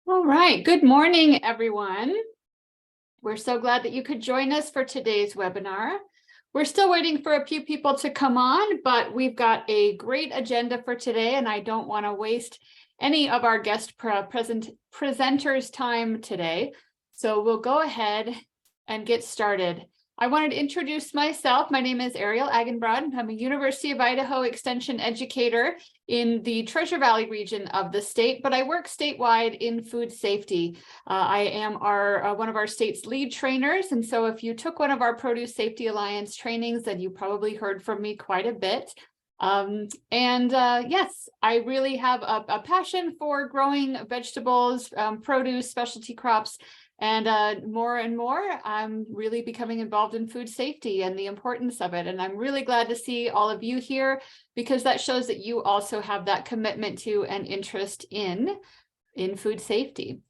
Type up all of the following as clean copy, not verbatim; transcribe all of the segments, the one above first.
All right, good morning, everyone. We're so glad that you could join us for today's webinar. We're still waiting for a few people to come on, but we've got a great agenda for today, and I don't want to waste any of our guest presenters' time today. So we'll go ahead and get started. I wanted to introduce myself. My name is Ariel Agenbrod. I'm a University of Idaho Extension educator in the Treasure Valley region of the state, but I work statewide in food safety. I am one of our state's lead trainers, and so if you took one of our Produce Safety Alliance trainings, then you probably heard from me quite a bit. Yes, I really have a passion for growing vegetables, produce, specialty crops, and more, I'm really becoming involved in food safety and the importance of it. And I'm really glad to see all of you here, because that shows that you also have that commitment to and interest in food safety.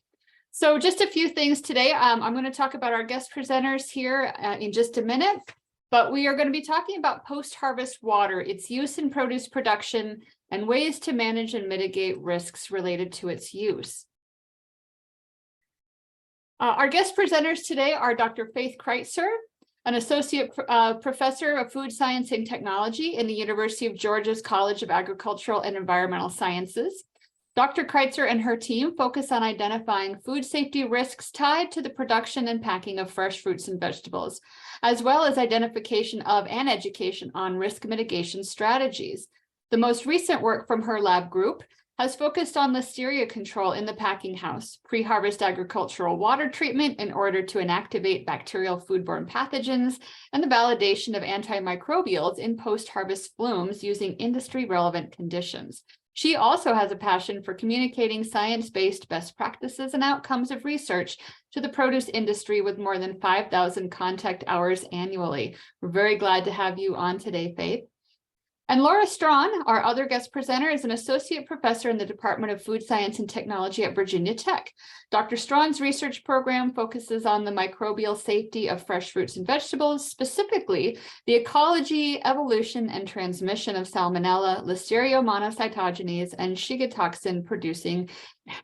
So just a few things today. I'm going to talk about our guest presenters here in just a minute, but we are going to be talking about post-harvest water, its use in produce production, and ways to manage and mitigate risks related to its use. Our guest presenters today are Dr. Faith Crizer, an associate professor of food science and technology in the University of Georgia's College of Agricultural and Environmental Sciences. Dr. Crizer and her team focus on identifying food safety risks tied to the production and packing of fresh fruits and vegetables, as well as identification of and education on risk mitigation strategies. The most recent work from her lab group has focused on listeria control in the packing house, pre-harvest agricultural water treatment in order to inactivate bacterial foodborne pathogens, and the validation of antimicrobials in post-harvest blooms using industry-relevant conditions. She also has a passion for communicating science-based best practices and outcomes of research to the produce industry with more than 5,000 contact hours annually. We're very glad to have you on today, Faith. And Laura Strawn, our other guest presenter, is an associate professor in the Department of Food Science and Technology at Virginia Tech. Dr. Strawn's research program focuses on the microbial safety of fresh fruits and vegetables, specifically the ecology, evolution, and transmission of Salmonella, Listeria monocytogenes, and Shiga toxin-producing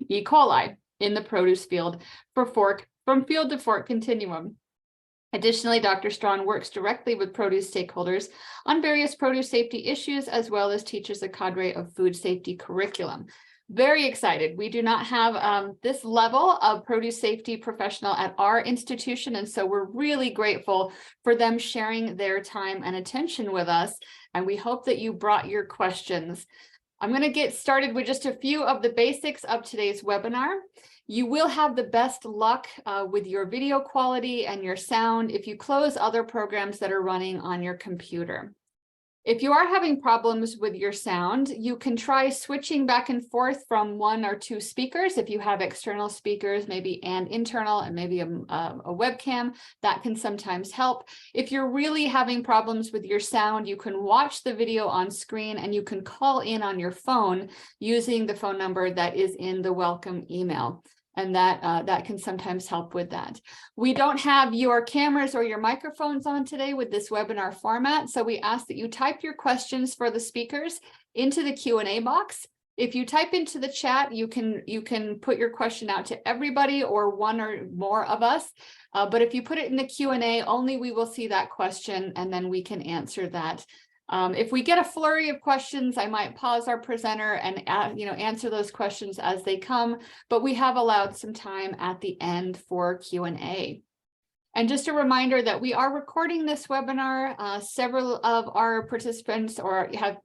E. coli in the produce field from field to fork continuum. Additionally, Dr. Strawn works directly with produce stakeholders on various produce safety issues, as well as teaches a cadre of food safety curriculum. Very excited. We do not have this level of produce safety professional at our institution, and so we're really grateful for them sharing their time and attention with us, and we hope that you brought your questions. I'm going to get started with just a few of the basics of today's webinar. You will have the best luck with your video quality and your sound if you close other programs that are running on your computer. If you are having problems with your sound, you can try switching back and forth from one or two speakers. If you have external speakers, maybe and internal, and maybe a webcam, that can sometimes help. If you're really having problems with your sound, you can watch the video on screen and you can call in on your phone using the phone number that is in the welcome email. And that can sometimes help with that. We don't have your cameras or your microphones on today with this webinar format, so we ask that you type your questions for the speakers into the Q&A box. If you type into the chat, you can put your question out to everybody or one or more of us. But if you put it in the Q&A, only we will see that question and then we can answer that. If we get a flurry of questions, I might pause our presenter and answer those questions as they come, but we have allowed some time at the end for Q&A. And just a reminder that we are recording this webinar. Several of our participants have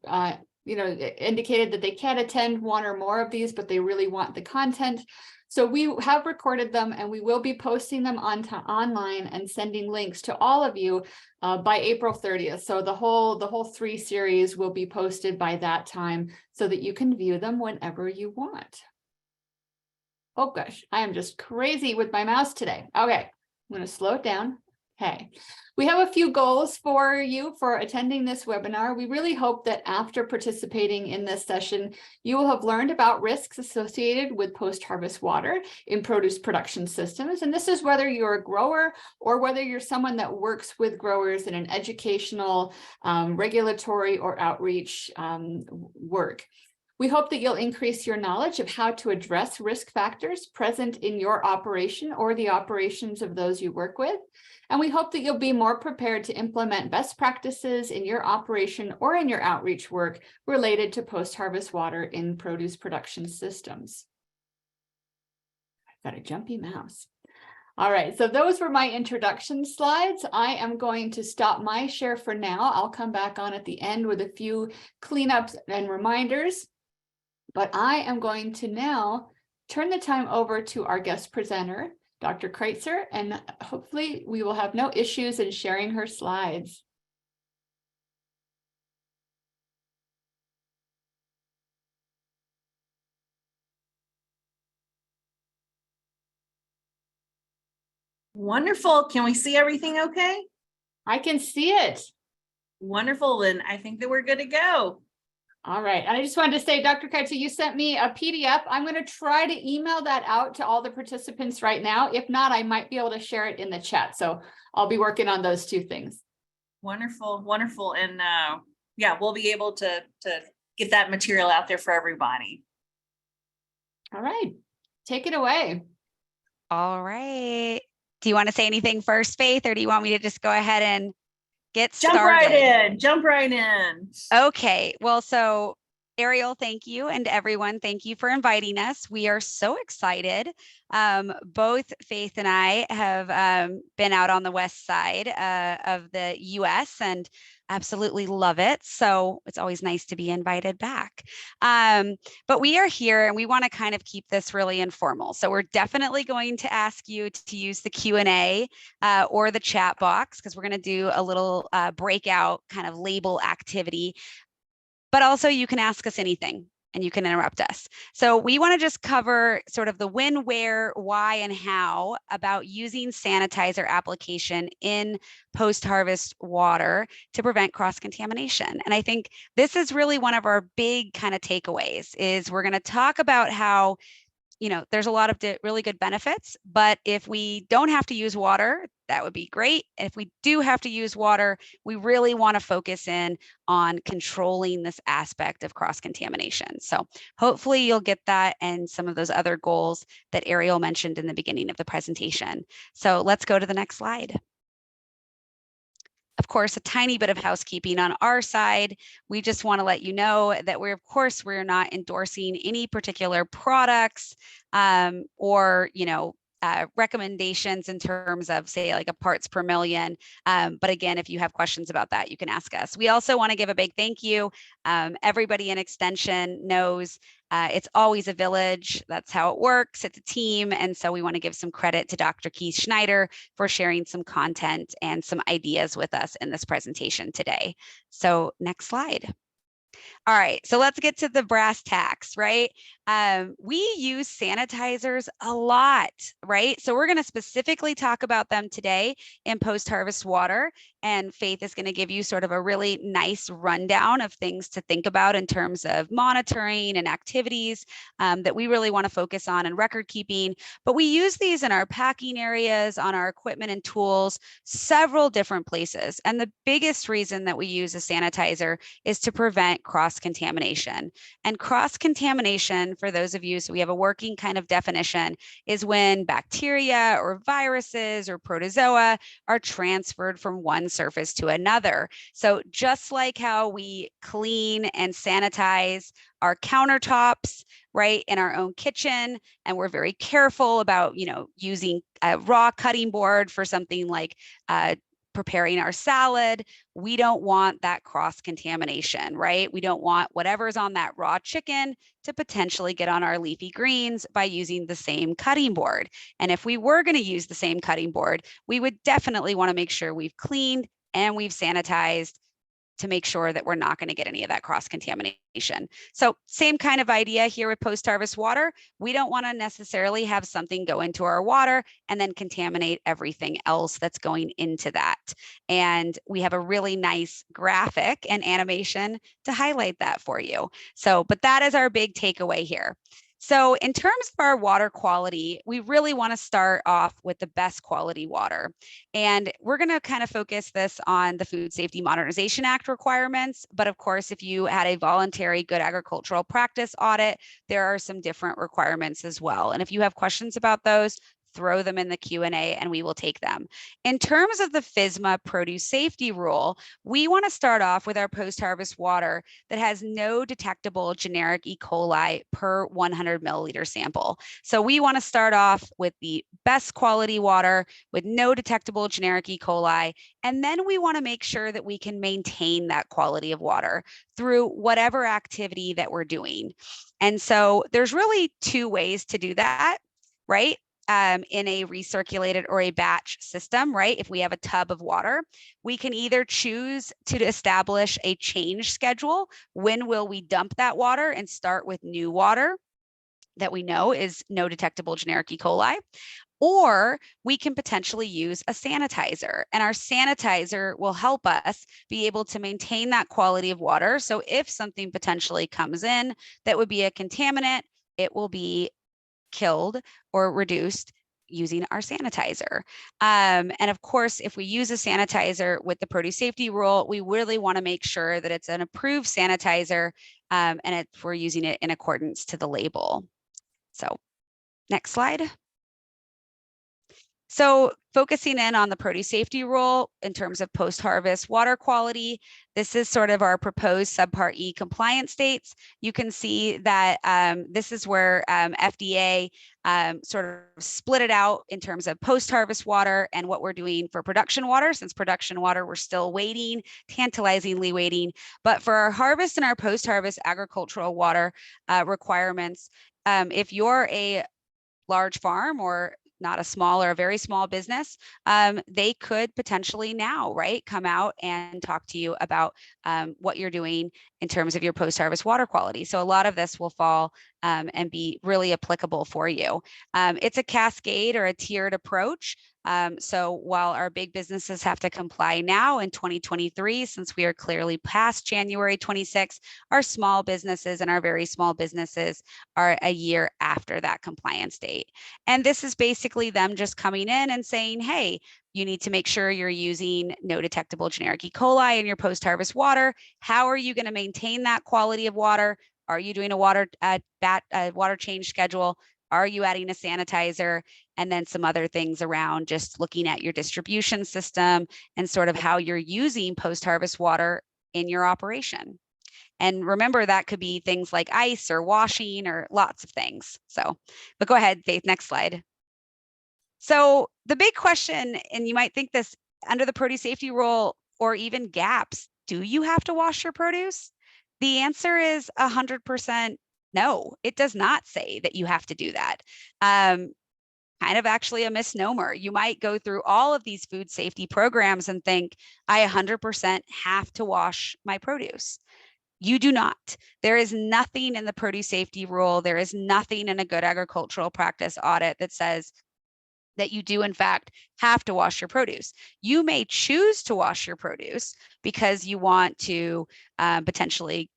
indicated that they can't attend one or more of these, but they really want the content. So we have recorded them and we will be posting them online and sending links to all of you by April 30th. So the whole 3 series will be posted by that time so that you can view them whenever you want. Oh gosh, I am just crazy with my mouse today. Okay, I'm going to slow it down. Okay, we have a few goals for you for attending this webinar. We really hope that after participating in this session, you will have learned about risks associated with post-harvest water in produce production systems. And this is whether you're a grower or whether you're someone that works with growers in an educational, regulatory, or outreach work. We hope that you'll increase your knowledge of how to address risk factors present in your operation or the operations of those you work with. And we hope that you'll be more prepared to implement best practices in your operation or in your outreach work related to post-harvest water in produce production systems. I've got a jumpy mouse. All right, so those were my introduction slides. I am going to stop my share for now. I'll come back on at the end with a few cleanups and reminders. But I am going to now turn the time over to our guest presenter, Dr. Crizer, and hopefully we will have no issues in sharing her slides. Wonderful. Can we see everything okay? I can see it. Wonderful. And I think that we're good to go. All right. And I just wanted to say, Dr. Crizer, you sent me a PDF. I'm going to try to email that out to all the participants right now. If not, I might be able to share it in the chat. So I'll be working on those two things. Wonderful. Wonderful. And yeah, we'll be able to get that material out there for everybody. All right. Take it away. All right. Do you want to say anything first, Faith, or do you want me to just go ahead and get started? Jump right in. Okay. Well, so Ariel, thank you. And everyone, thank you for inviting us. We are so excited. Both Faith and I have been out on the west side of the US and absolutely love it. So it's always nice to be invited back. But we are here and we want to kind of keep this really informal. So we're definitely going to ask you to use the Q&A or the chat box, because we're going to do a little breakout kind of label activity. But also you can ask us anything and you can interrupt us. So we want to just cover sort of the when, where, why, and how about using sanitizer application in post-harvest water to prevent cross-contamination. And I think this is really one of our big kind of takeaways is we're going to talk about how, you know, there's a lot of really good benefits, but if we don't have to use water, that would be great. And if we do have to use water, we really want to focus in on controlling this aspect of cross-contamination. So hopefully you'll get that and some of those other goals that Ariel mentioned in the beginning of the presentation. So let's go to the next slide. Of course, a tiny bit of housekeeping on our side. We just want to let you know that we're not endorsing any particular products or, you know, recommendations in terms of, say, like a parts per million. But again, if you have questions about that, you can ask us. We also want to give a big thank you. Everybody in Extension knows it's always a village. That's how it works. It's a team. And so we want to give some credit to Dr. Keith Schneider for sharing some content and some ideas with us in this presentation today. So next slide. All right, so let's get to the brass tacks, right? We use sanitizers a lot, right? So we're going to specifically talk about them today in post-harvest water. And Faith is going to give you sort of a really nice rundown of things to think about in terms of monitoring and activities that we really want to focus on and record keeping. But we use these in our packing areas, on our equipment and tools, several different places. And the biggest reason that we use a sanitizer is to prevent cross-contamination. And cross-contamination, for those of you, so we have a working kind of definition, is when bacteria or viruses or protozoa are transferred from one surface to another. So just like how we clean and sanitize our countertops, right, in our own kitchen, and we're very careful about, you know, using a raw cutting board for something like preparing our salad, we don't want that cross-contamination, right? We don't want whatever's on that raw chicken to potentially get on our leafy greens by using the same cutting board. And if we were going to use the same cutting board, we would definitely want to make sure we've cleaned and we've sanitized to make sure that we're not going to get any of that cross-contamination. So same kind of idea here with post-harvest water. We don't want to necessarily have something go into our water and then contaminate everything else that's going into that. And we have a really nice graphic and animation to highlight that for you. So, but that is our big takeaway here. So in terms of our water quality, we really want to start off with the best quality water. And we're going to kind of focus this on the Food Safety Modernization Act requirements. But of course, if you had a voluntary good agricultural practice audit, there are some different requirements as well. And if you have questions about those, throw them in the Q&A and we will take them. In terms of the FSMA produce safety rule, we want to start off with our post-harvest water that has no detectable generic E. coli per 100 milliliter sample. So we want to start off with the best quality water with no detectable generic E. coli. And then we want to make sure that we can maintain that quality of water through whatever activity that we're doing. And so there's really two ways to do that, right? In a recirculated or a batch system, right? If we have a tub of water, we can either choose to establish a change schedule. When will we dump that water and start with new water that we know is no detectable generic E. coli? Or we can potentially use a sanitizer, and our sanitizer will help us be able to maintain that quality of water. So if something potentially comes in that would be a contaminant, it will be killed or reduced using our sanitizer. And of course, if we use a sanitizer with the produce safety rule, we really want to make sure that it's an approved sanitizer and we're using it in accordance to the label. So next slide. So focusing in on the produce safety rule in terms of post-harvest water quality, this is sort of our proposed subpart E compliance states. You can see that this is where FDA sort of split it out in terms of post-harvest water and what we're doing for production water. Since production water, we're still waiting, tantalizingly waiting. But for our harvest and our post-harvest agricultural water requirements, if you're a large farm or not a small or a very small business, they could potentially now, right, come out and talk to you about what you're doing in terms of your post-harvest water quality. So a lot of this will fall and be really applicable for you. It's a cascade or a tiered approach. So while our big businesses have to comply now in 2023, since we are clearly past January 26, our small businesses and our very small businesses are a year after that compliance date. And this is basically them just coming in and saying, hey, you need to make sure you're using no detectable generic E. coli in your post-harvest water. How are you going to maintain that quality of water? Are you doing a water change schedule? Are you adding a sanitizer? And then some other things around just looking at your distribution system and sort of how you're using post-harvest water in your operation. And remember, that could be things like ice or washing or lots of things. So, but go ahead, Faith, next slide. So the big question, and you might think this under the produce safety rule or even GAPS, do you have to wash your produce? The answer is 100% no. It does not say that you have to do that. Kind of actually a misnomer. You might go through all of these food safety programs and think, I 100% have to wash my produce. You do not. There is nothing in the produce safety rule. There is nothing in a good agricultural practice audit that says that you do in fact have to wash your produce. You may choose to wash your produce because you want to potentially,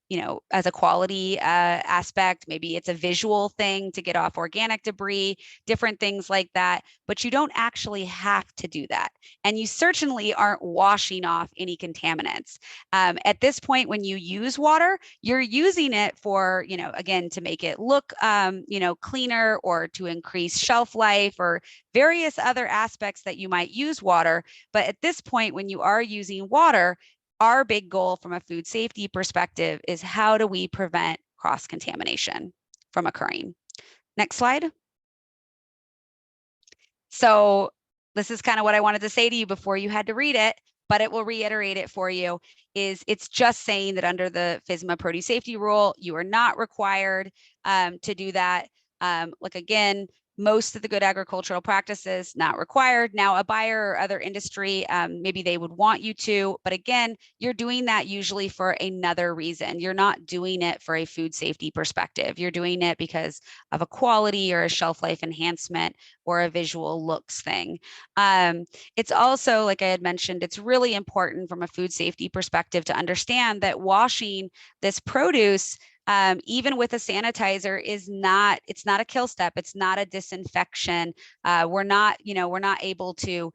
as a quality aspect, maybe it's a visual thing to get off organic debris, different things like that, but you don't actually have to do that. And you certainly aren't washing off any contaminants. At this point, when you use water, you're using it for, again, to make it look, cleaner or to increase shelf life or various other aspects that you might use water. But at this point, when you are using water, our big goal from a food safety perspective is how do we prevent cross-contamination from occurring? Next slide. So this is kind of what I wanted to say to you before you had to read it, but it will reiterate it for you, is it's just saying that under the FSMA produce safety rule, you are not required to do that. Like again, most of the good agricultural practices, not required. Now a buyer or other industry, maybe they would want you to, but again, you're doing that usually for another reason. You're not doing it for a food safety perspective. You're doing it because of a quality or a shelf life enhancement or a visual looks thing. It's also, like I had mentioned, it's really important from a food safety perspective to understand that washing this produce even with a sanitizer it's not a kill step. It's not a disinfection. We're not able to,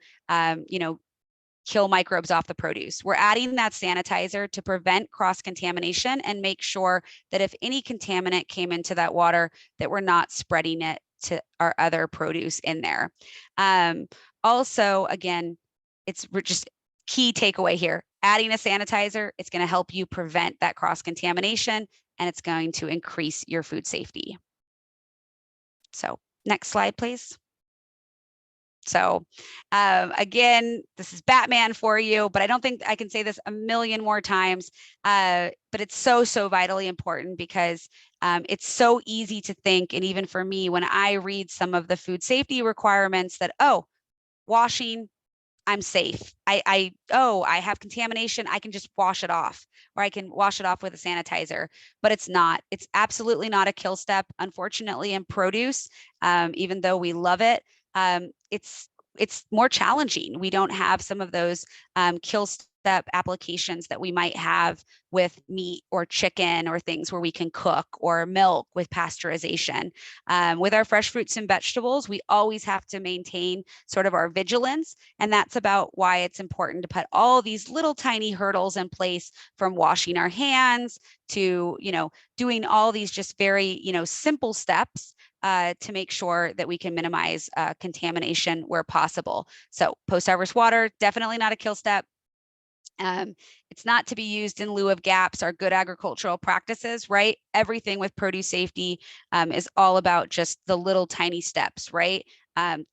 kill microbes off the produce. We're adding that sanitizer to prevent cross-contamination and make sure that if any contaminant came into that water, that we're not spreading it to our other produce in there. Also, again, it's just key takeaway here. Adding a sanitizer, it's going to help you prevent that cross-contamination, and it's going to increase your food safety. So next slide, please. So again, this is Batman for you, but I don't think I can say this a million more times, but it's so vitally important because it's so easy to think, and even for me, when I read some of the food safety requirements that, oh, washing, I'm safe. I have contamination, I can just wash it off, or I can wash it off with a sanitizer, but it's not. It's absolutely not a kill step. Unfortunately, in produce, even though we love it, it's more challenging. We don't have some of those kill step applications that we might have with meat or chicken or things where we can cook, or milk with pasteurization. With our fresh fruits and vegetables, we always have to maintain sort of our vigilance. And that's about why it's important to put all these little tiny hurdles in place, from washing our hands to, doing all these just very, simple steps to make sure that we can minimize contamination where possible. So post-harvest water, definitely not a kill step. It's not to be used in lieu of GAPs or good agricultural practices, right? Everything with produce safety is all about just the little tiny steps, right?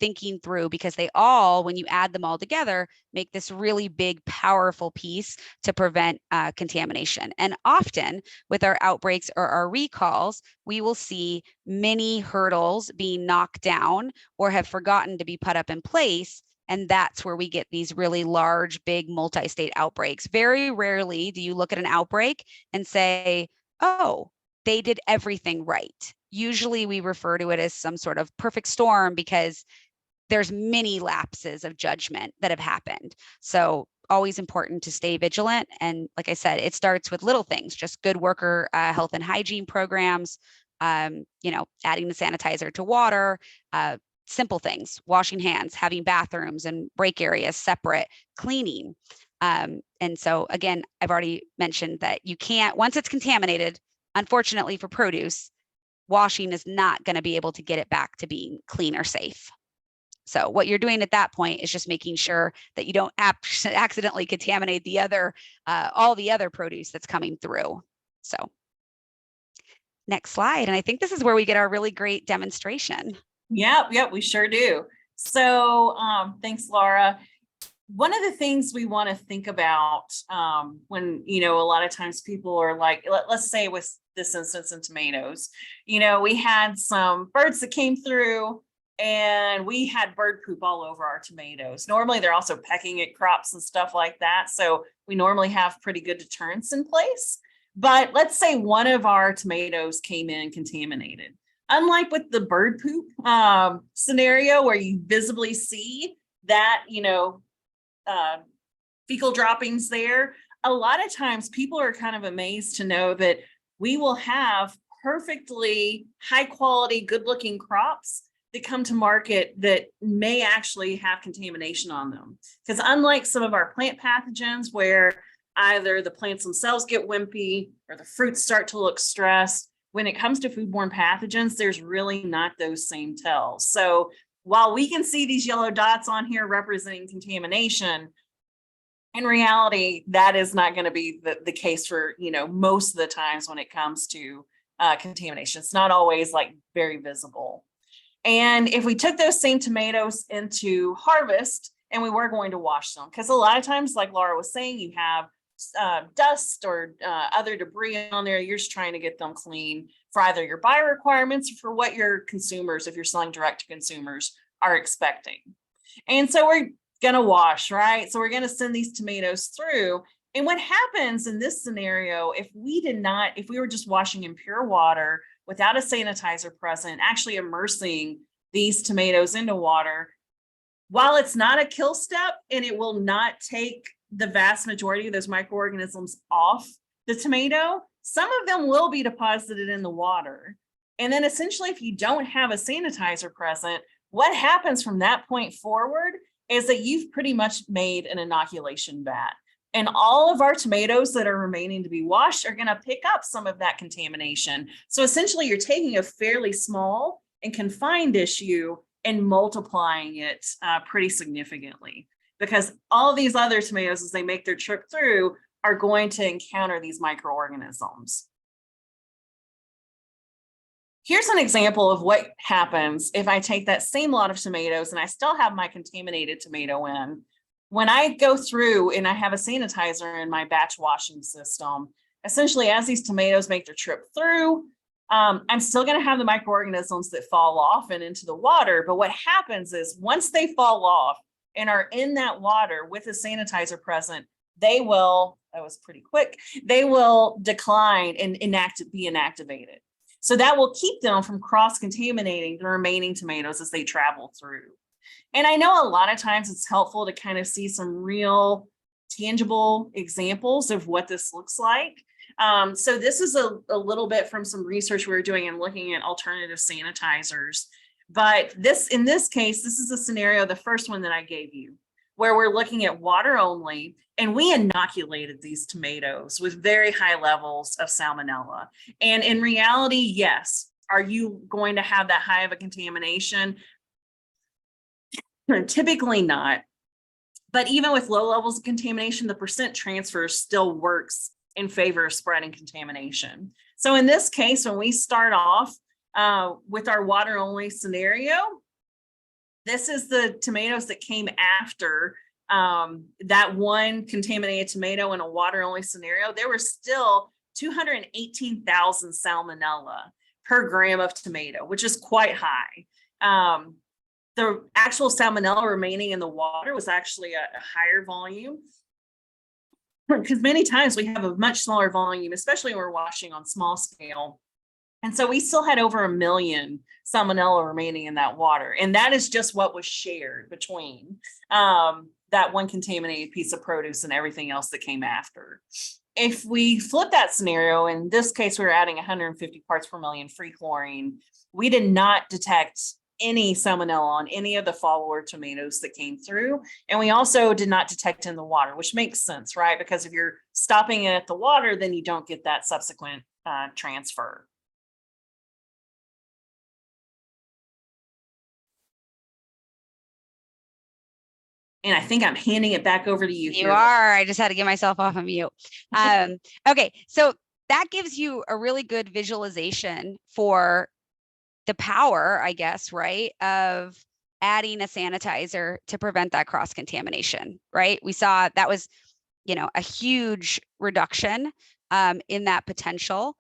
Thinking through, because they all, when you add them all together, make this really big, powerful piece to prevent contamination. And often with our outbreaks or our recalls, we will see many hurdles being knocked down or have forgotten to be put up in place. And that's where we get these really large, big multi-state outbreaks. Very rarely do you look at an outbreak and say, oh, they did everything right. Usually we refer to it as some sort of perfect storm because there's many lapses of judgment that have happened. So always important to stay vigilant. And like I said, it starts with little things, just good worker health and hygiene programs, adding the sanitizer to water, simple things, washing hands, having bathrooms and break areas separate, cleaning. And so again, I've already mentioned that you can't, once it's contaminated, unfortunately for produce, washing is not going to be able to get it back to being clean or safe. So what you're doing at that point is just making sure that you don't accidentally contaminate the other, all the other produce that's coming through. So next slide. And I think this is where we get our really great demonstration. Yep, we sure do. So thanks, Laura. One of the things we want to think about when, a lot of times people are like, let's say with this instance in tomatoes, we had some birds that came through and we had bird poop all over our tomatoes. Normally, they're also pecking at crops and stuff like that. So we normally have pretty good deterrents in place. But let's say one of our tomatoes came in contaminated. Unlike with the bird poop scenario where you visibly see that, fecal droppings there, a lot of times people are kind of amazed to know that we will have perfectly high quality, good looking crops that come to market that may actually have contamination on them. Because unlike some of our plant pathogens where either the plants themselves get wimpy or the fruits start to look stressed, when it comes to foodborne pathogens, there's really not those same tells. So while we can see these yellow dots on here representing contamination, in reality, that is not going to be the case for, most of the times when it comes to contamination. It's not always like very visible. And if we took those same tomatoes into harvest and we were going to wash them, because a lot of times, like Laura was saying, you have dust or other debris on there, you're just trying to get them clean for either your buy requirements or for what your consumers, if you're selling direct to consumers, are expecting. And so we're going to wash, right? So we're going to send these tomatoes through. And what happens in this scenario, if we were just washing in pure water without a sanitizer present, actually immersing these tomatoes into water, while it's not a kill step and it will not take the vast majority of those microorganisms off the tomato, some of them will be deposited in the water. And then essentially, if you don't have a sanitizer present, what happens from that point forward is that you've pretty much made an inoculation vat. And all of our tomatoes that are remaining to be washed are going to pick up some of that contamination. So essentially, you're taking a fairly small and confined issue and multiplying it pretty significantly, because all these other tomatoes, as they make their trip through, are going to encounter these microorganisms. Here's an example of what happens if I take that same lot of tomatoes and I still have my contaminated tomato in. When I go through and I have a sanitizer in my batch washing system, essentially as these tomatoes make their trip through, I'm still going to have the microorganisms that fall off and into the water. But what happens is once they fall off and are in that water with a sanitizer present, they will, that was pretty quick, they will decline and be inactivated. So that will keep them from cross-contaminating the remaining tomatoes as they travel through. And I know a lot of times it's helpful to kind of see some real tangible examples of what this looks like. So this is a little bit from some research we were doing and looking at alternative sanitizers. But in this case, this is a scenario, the first one that I gave you, where we're looking at water only, and we inoculated these tomatoes with very high levels of salmonella. And in reality, yes, are you going to have that high of a contamination? Typically not. But even with low levels of contamination, the percent transfer still works in favor of spreading contamination. So in this case, when we start off with our water only scenario, this is the tomatoes that came after that one contaminated tomato in a water only scenario. There were still 218,000 salmonella per gram of tomato, which is quite high. The actual salmonella remaining in the water was actually a higher volume, because many times we have a much smaller volume, especially when we're washing on small scale. And so we still had over 1 million salmonella remaining in that water. And that is just what was shared between that one contaminated piece of produce and everything else that came after. If we flip that scenario, in this case, we were adding 150 parts per million free chlorine. We did not detect any salmonella on any of the follower tomatoes that came through. And we also did not detect in the water, which makes sense, right? Because if you're stopping it at the water, then you don't get that subsequent transfer. And I think I'm handing it back over to you. You are. I just had to get myself off of mute. Okay, so that gives you a really good visualization for the power, I guess, right, of adding a sanitizer to prevent that cross-contamination, right? We saw that was, a huge reduction in that potential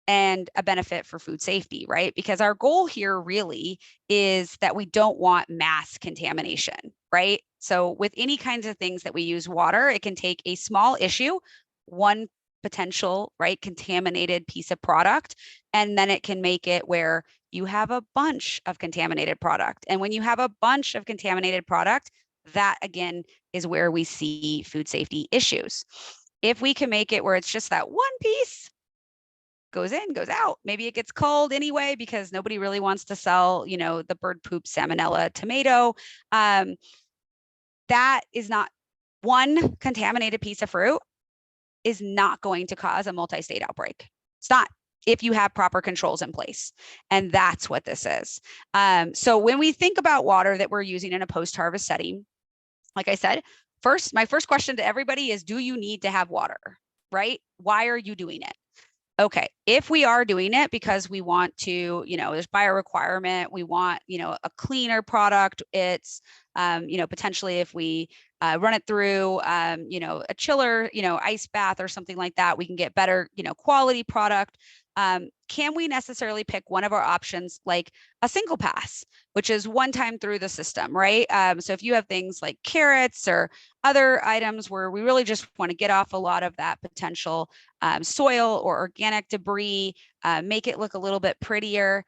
and a benefit for food safety, right? Because our goal here really is that we don't want mass contamination, right? So with any kinds of things that we use water, it can take a small issue, one potential, right, contaminated piece of product, and then it can make it where you have a bunch of contaminated product. And when you have a bunch of contaminated product, that again is where we see food safety issues. If we can make it where it's just that one piece, goes in, goes out. Maybe it gets culled anyway because nobody really wants to sell, the bird poop salmonella tomato. That is not, one contaminated piece of fruit is not going to cause a multi-state outbreak. It's not, if you have proper controls in place. And that's what this is. So when we think about water that we're using in a post-harvest setting, like I said, my first question to everybody is, do you need to have water, right? Why are you doing it? Okay, if we are doing it because we want to, there's bio requirement, we want, a cleaner product, it's, potentially if we run it through, a chiller, ice bath or something like that, we can get better, quality product. Can we necessarily pick one of our options like a single pass, which is one time through the system, right? So if you have things like carrots or other items where we really just want to get off a lot of that potential soil or organic debris, make it look a little bit prettier,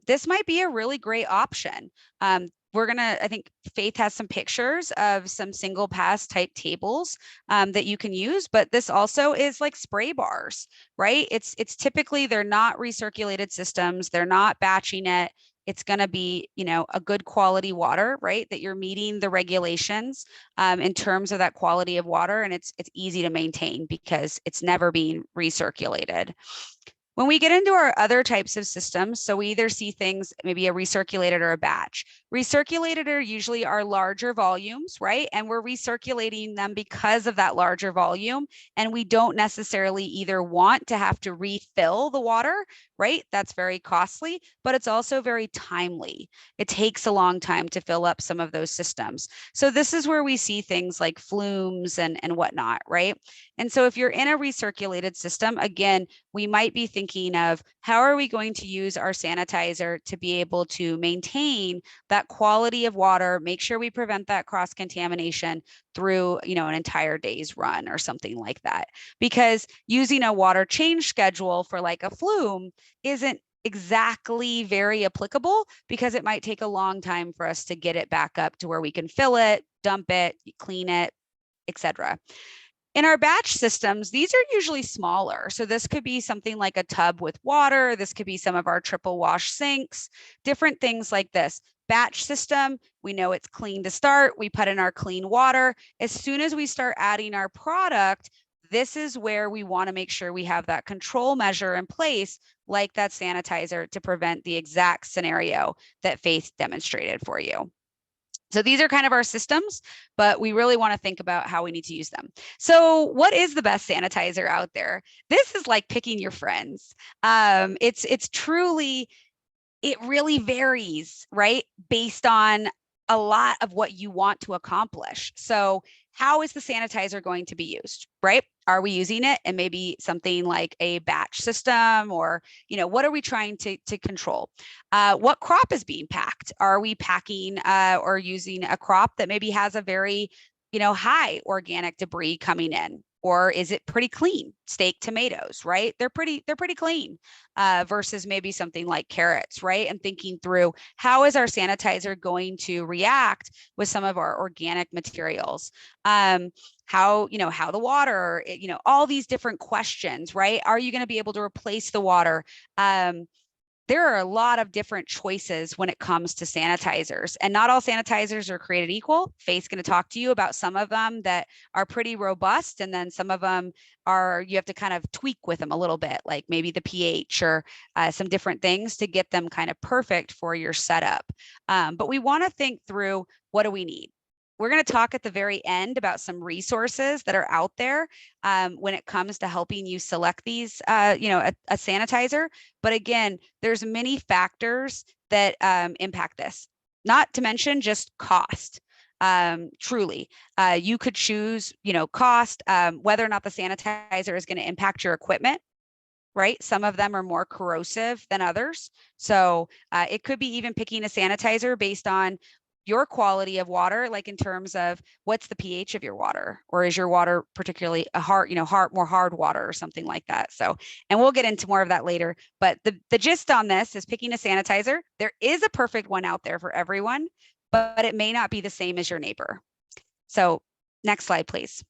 this might be a really great option. I think Faith has some pictures of some single pass type tables that you can use, but this also is like spray bars, right? It's typically, they're not recirculated systems. They're not batching it. It's going to be, a good quality water, right? That you're meeting the regulations in terms of that quality of water. And it's easy to maintain because it's never being recirculated. When we get into our other types of systems, so we either see things, maybe a recirculated or a batch. Recirculated are usually our larger volumes, right? And we're recirculating them because of that larger volume. And we don't necessarily either want to have to refill the water, right? That's very costly, but it's also very timely. It takes a long time to fill up some of those systems. So this is where we see things like flumes and whatnot, right? And so if you're in a recirculated system, again, we might be thinking of how are we going to use our sanitizer to be able to maintain that quality of water, make sure we prevent that cross contamination through, an entire day's run or something like that. Because using a water change schedule for like a flume isn't exactly very applicable because it might take a long time for us to get it back up to where we can fill it, dump it, clean it, etc. In our batch systems, these are usually smaller. So this could be something like a tub with water. This could be some of our triple wash sinks, different things like this. Batch system, we know it's clean to start. We put in our clean water. As soon as we start adding our product, this is where we want to make sure we have that control measure in place, like that sanitizer, to prevent the exact scenario that Faith demonstrated for you. So these are kind of our systems, but we really want to think about how we need to use them. So what is the best sanitizer out there? This is like picking your friends. It's truly, it really varies, right? Based on a lot of what you want to accomplish. So how is the sanitizer going to be used, right? Are we using it in maybe something like a batch system, or, what are we trying to control? What crop is being packed? Are we packing or using a crop that maybe has a very, high organic debris coming in? Or is it pretty clean? Steak, tomatoes, right? They're pretty clean versus maybe something like carrots, right? And thinking through how is our sanitizer going to react with some of our organic materials? How the water, all these different questions, right? Are you going to be able to replace the water? There are a lot of different choices when it comes to sanitizers, and not all sanitizers are created equal. Faith's going to talk to you about some of them that are pretty robust, and then some of them are, you have to kind of tweak with them a little bit, like maybe the pH or some different things to get them kind of perfect for your setup. But we want to think through, what do we need? We're going to talk at the very end about some resources that are out there when it comes to helping you select these, a sanitizer. But again, there's many factors that impact this, not to mention just cost. Truly, you could choose, cost, whether or not the sanitizer is going to impact your equipment. Right? Some of them are more corrosive than others. So it could be even picking a sanitizer based on your quality of water, like in terms of what's the pH of your water, or is your water particularly a more hard water or something like that. So, and we'll get into more of that later, but the gist on this is picking a sanitizer. There is a perfect one out there for everyone, but it may not be the same as your neighbor. So next slide, please.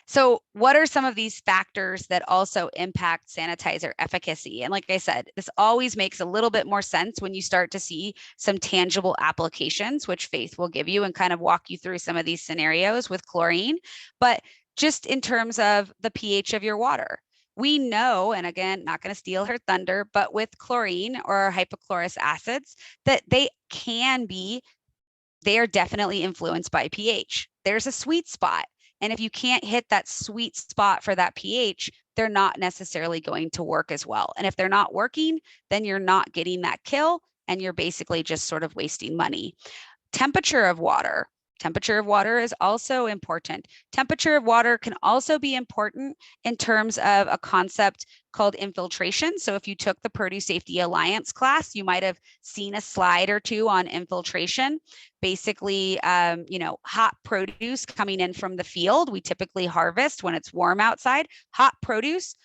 So what are some of these factors that also impact sanitizer efficacy? And like I said, this always makes a little bit more sense when you start to see some tangible applications, which Faith will give you and kind of walk you through some of these scenarios with chlorine. But just in terms of the pH of your water, we know, and again, not going to steal her thunder, but with chlorine or hypochlorous acids, that they are definitely influenced by pH. There's a sweet spot. And if you can't hit that sweet spot for that pH, they're not necessarily going to work as well. And if they're not working, then you're not getting that kill, and you're basically just sort of wasting money. Temperature of water. Temperature of water is also important. Temperature of water can also be important in terms of a concept called infiltration. So if you took the Produce Safety Alliance class, you might have seen a slide or two on infiltration. Basically, hot produce coming in from the field. We typically harvest when it's warm outside. Hot produce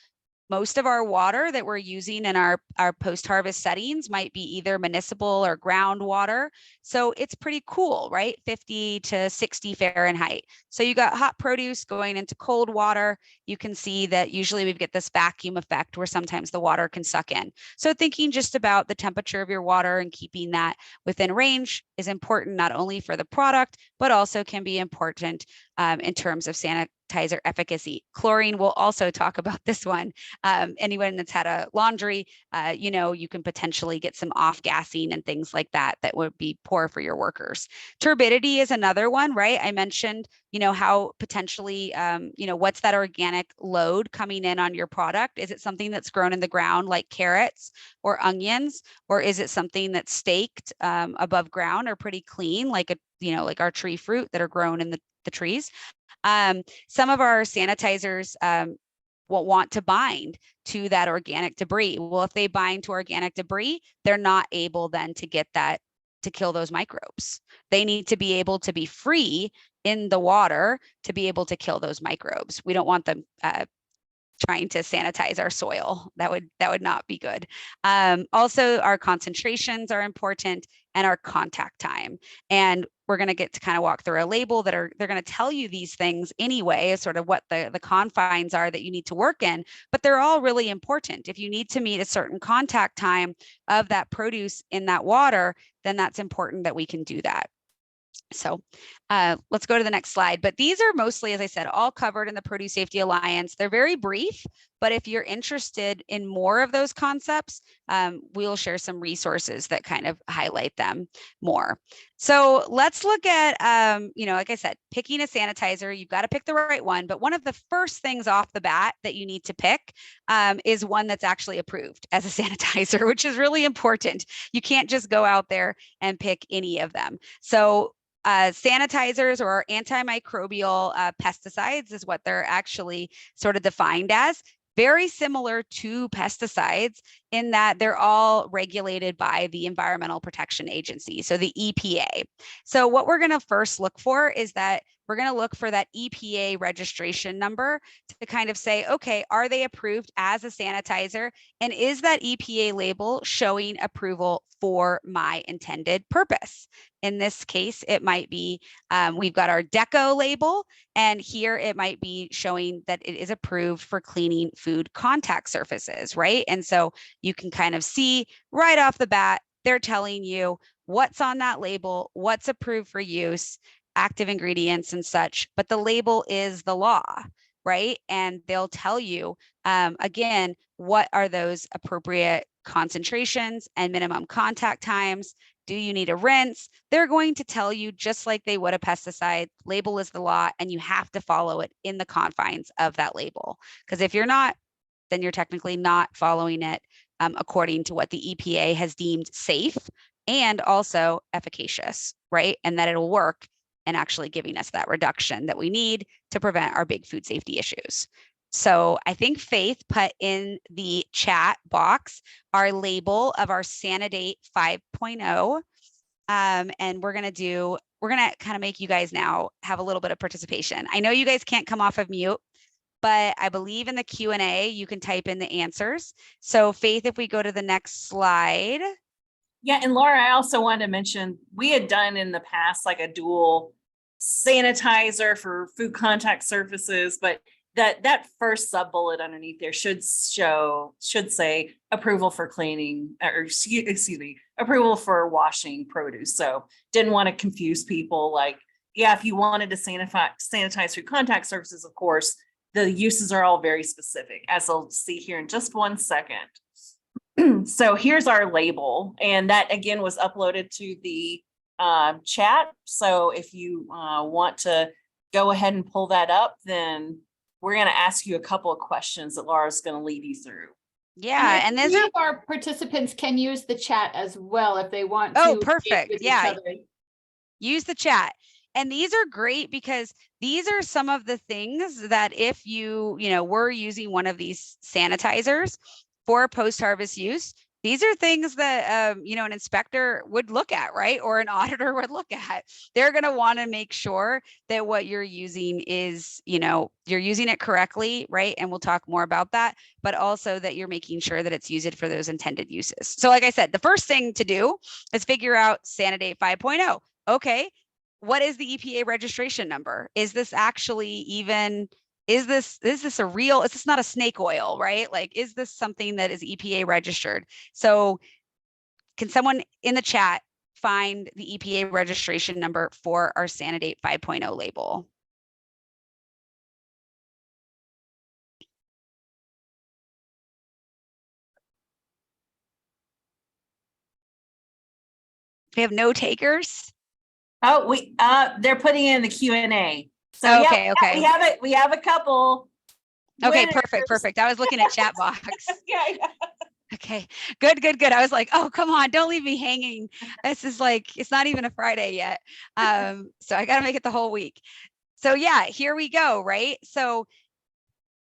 most of our water that we're using in our post-harvest settings might be either municipal or groundwater. So it's pretty cool, right? 50 to 60 Fahrenheit. So you got hot produce going into cold water. You can see that usually we get this vacuum effect where sometimes the water can suck in. So thinking just about the temperature of your water and keeping that within range is important, not only for the product, but also can be important in terms of sanitizer efficacy. Chlorine, we'll also talk about this one. Anyone that's had a laundry, you can potentially get some off-gassing and things like that that would be poor for your workers. Turbidity is another one, right? I mentioned, how potentially, what's that organic load coming in on your product? Is it something that's grown in the ground like carrots or onions, or is it something that's staked above ground or pretty clean, like like our tree fruit that are grown in the trees? Some of our sanitizers will want to bind to that organic debris. Well, if they bind to organic debris, they're not able then to get that to kill those microbes. They need to be able to be free in the water to be able to kill those microbes. We don't want them trying to sanitize our soil. That would not be good. Also, our concentrations are important and our contact time. And we're going to get to kind of walk through a label they're going to tell you these things anyway, sort of what the confines are that you need to work in, but they're all really important. If you need to meet a certain contact time of that produce in that water, then that's important that we can do that. So let's go to the next slide. But these are mostly, as I said, all covered in the Produce Safety Alliance. They're very brief, but if you're interested in more of those concepts, we'll share some resources that kind of highlight them more. So let's look at, like I said, picking a sanitizer. You've got to pick the right one. But one of the first things off the bat that you need to pick is one that's actually approved as a sanitizer, which is really important. You can't just go out there and pick any of them. So sanitizers or antimicrobial pesticides is what they're actually sort of defined as. Very similar to pesticides in that they're all regulated by the Environmental Protection Agency, so the EPA. So what we're going to first look for is that we're going to look for that EPA registration number to kind of say, okay, are they approved as a sanitizer? And is that EPA label showing approval for my intended purpose? In this case, it might be, we've got our DECO label, and here it might be showing that it is approved for cleaning food contact surfaces, right? And so you can kind of see right off the bat, they're telling you what's on that label, what's approved for use, active ingredients and such, but the label is the law, right? And they'll tell you, again, what are those appropriate concentrations and minimum contact times? Do you need a rinse? They're going to tell you, just like they would a pesticide, label is the law, and you have to follow it in the confines of that label. Because if you're not, then you're technically not following it according to what the EPA has deemed safe and also efficacious, right? And that it'll work and actually giving us that reduction that we need to prevent our big food safety issues. So I think Faith put in the chat box our label of our Sanidate 5.0. And we're going to kind of make you guys now have a little bit of participation. I know you guys can't come off of mute, but I believe in the Q&A, you can type in the answers. So Faith, if we go to the next slide. Yeah, and Laura, I also wanted to mention, we had done in the past like a dual sanitizer for food contact surfaces, but that first sub bullet underneath there should say approval for cleaning, or excuse me, approval for washing produce. So didn't want to confuse people. Like, yeah, if you wanted to sanitize food contact surfaces, of course, the uses are all very specific, as I'll see here in just 1 second. So here's our label, and that again was uploaded to the chat. So if you want to go ahead and pull that up, then we're going to ask you a couple of questions that Laura's going to lead you through. Yeah, and these our participants can use the chat as well if they want to. Oh, perfect. Yeah, use the chat. And these are great because these are some of the things that if you were using one of these sanitizers for post-harvest use, These are things that, you know, an inspector would look at, right? Or an auditor would look at. They're going to want to make sure that what you're using is, you know, you're using it correctly, right? And we'll talk more about that, but also that you're making sure that it's used for those intended uses. So like I said, the first thing to do is figure out Sanidate 5.0. Okay, what is the EPA registration number? Is this actually even, is this a real, is this not a snake oil, right? Like, is this something that is EPA registered? So can someone in the chat find the EPA registration number for our Sanidate 5.0 label? We have no takers. Oh, they're putting in the Q&A. So Oh, yeah, okay, okay. we have a couple. Okay, winners. perfect. I was looking at chat box. Yeah. Okay, good. I was like, oh, come on, don't leave me hanging. This is like, it's not even a Friday yet. So I got to make it the whole week. So yeah, here we go, right? So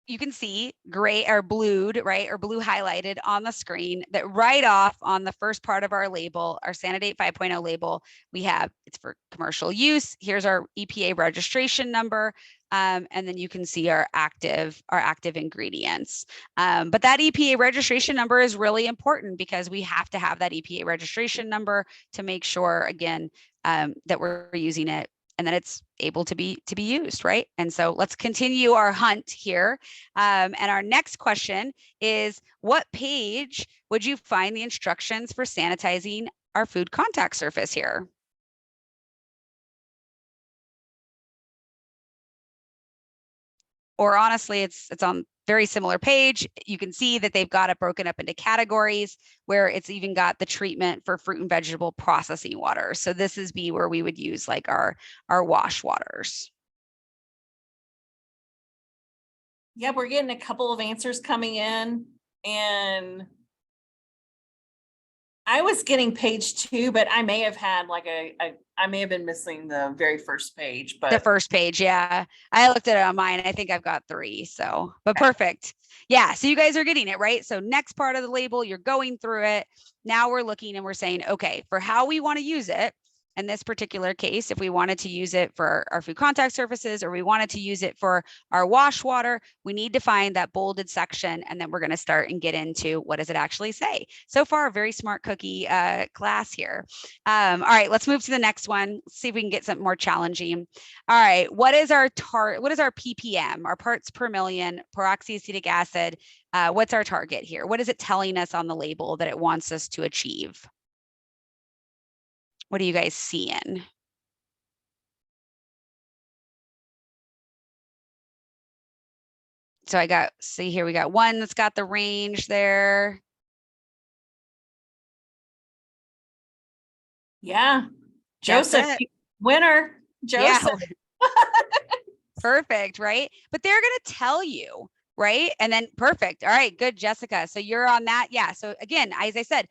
you can see gray or blued, right? Or blue highlighted on the screen that right off on the first part of our label, our Sanidate 5.0 label, we have, it's for commercial use. Here's our EPA registration number. And then you can see our active ingredients. But that EPA registration number is really important because we have to have that EPA registration number to make sure, again, that we're using it and that it's able to be used, right? And so let's continue our hunt here. And our next question is, what page would you find the instructions for sanitizing our food contact surface here? Or honestly, it's on very similar page. You can see that they've got it broken up into categories where it's even got the treatment for fruit and vegetable processing water. So this is where we would use like our wash waters. Yeah, we're getting a couple of answers coming in, and I was getting page 2, but I may have had like I may have been missing the very first page, The but first page, yeah. I looked at it on mine. I think I've got 3. So, but perfect. Yeah. So you guys are getting it, right? So next part of the label, you're going through it. Now we're looking and we're saying, okay, for how we want to use it. In this particular case, if we wanted to use it for our food contact surfaces or we wanted to use it for our wash water, we need to find that bolded section. And then we're going to start and get into what does it actually say. So far, a very smart cookie class here. All right, let's move to the next one. Let's see if we can get something more challenging. All right, what is our what is our ppm, our parts per million peroxyacetic acid? What's our target here? What is it telling us on the label that it wants us to achieve? What are you guys seeing? So see here, we got one that's got the range there. yeah, Joseph, winner, Joseph. Yeah. Perfect, right? But they're going to tell you, right? And then perfect. All right, good, Jessica. So you're on that. Yeah. So again, as I said,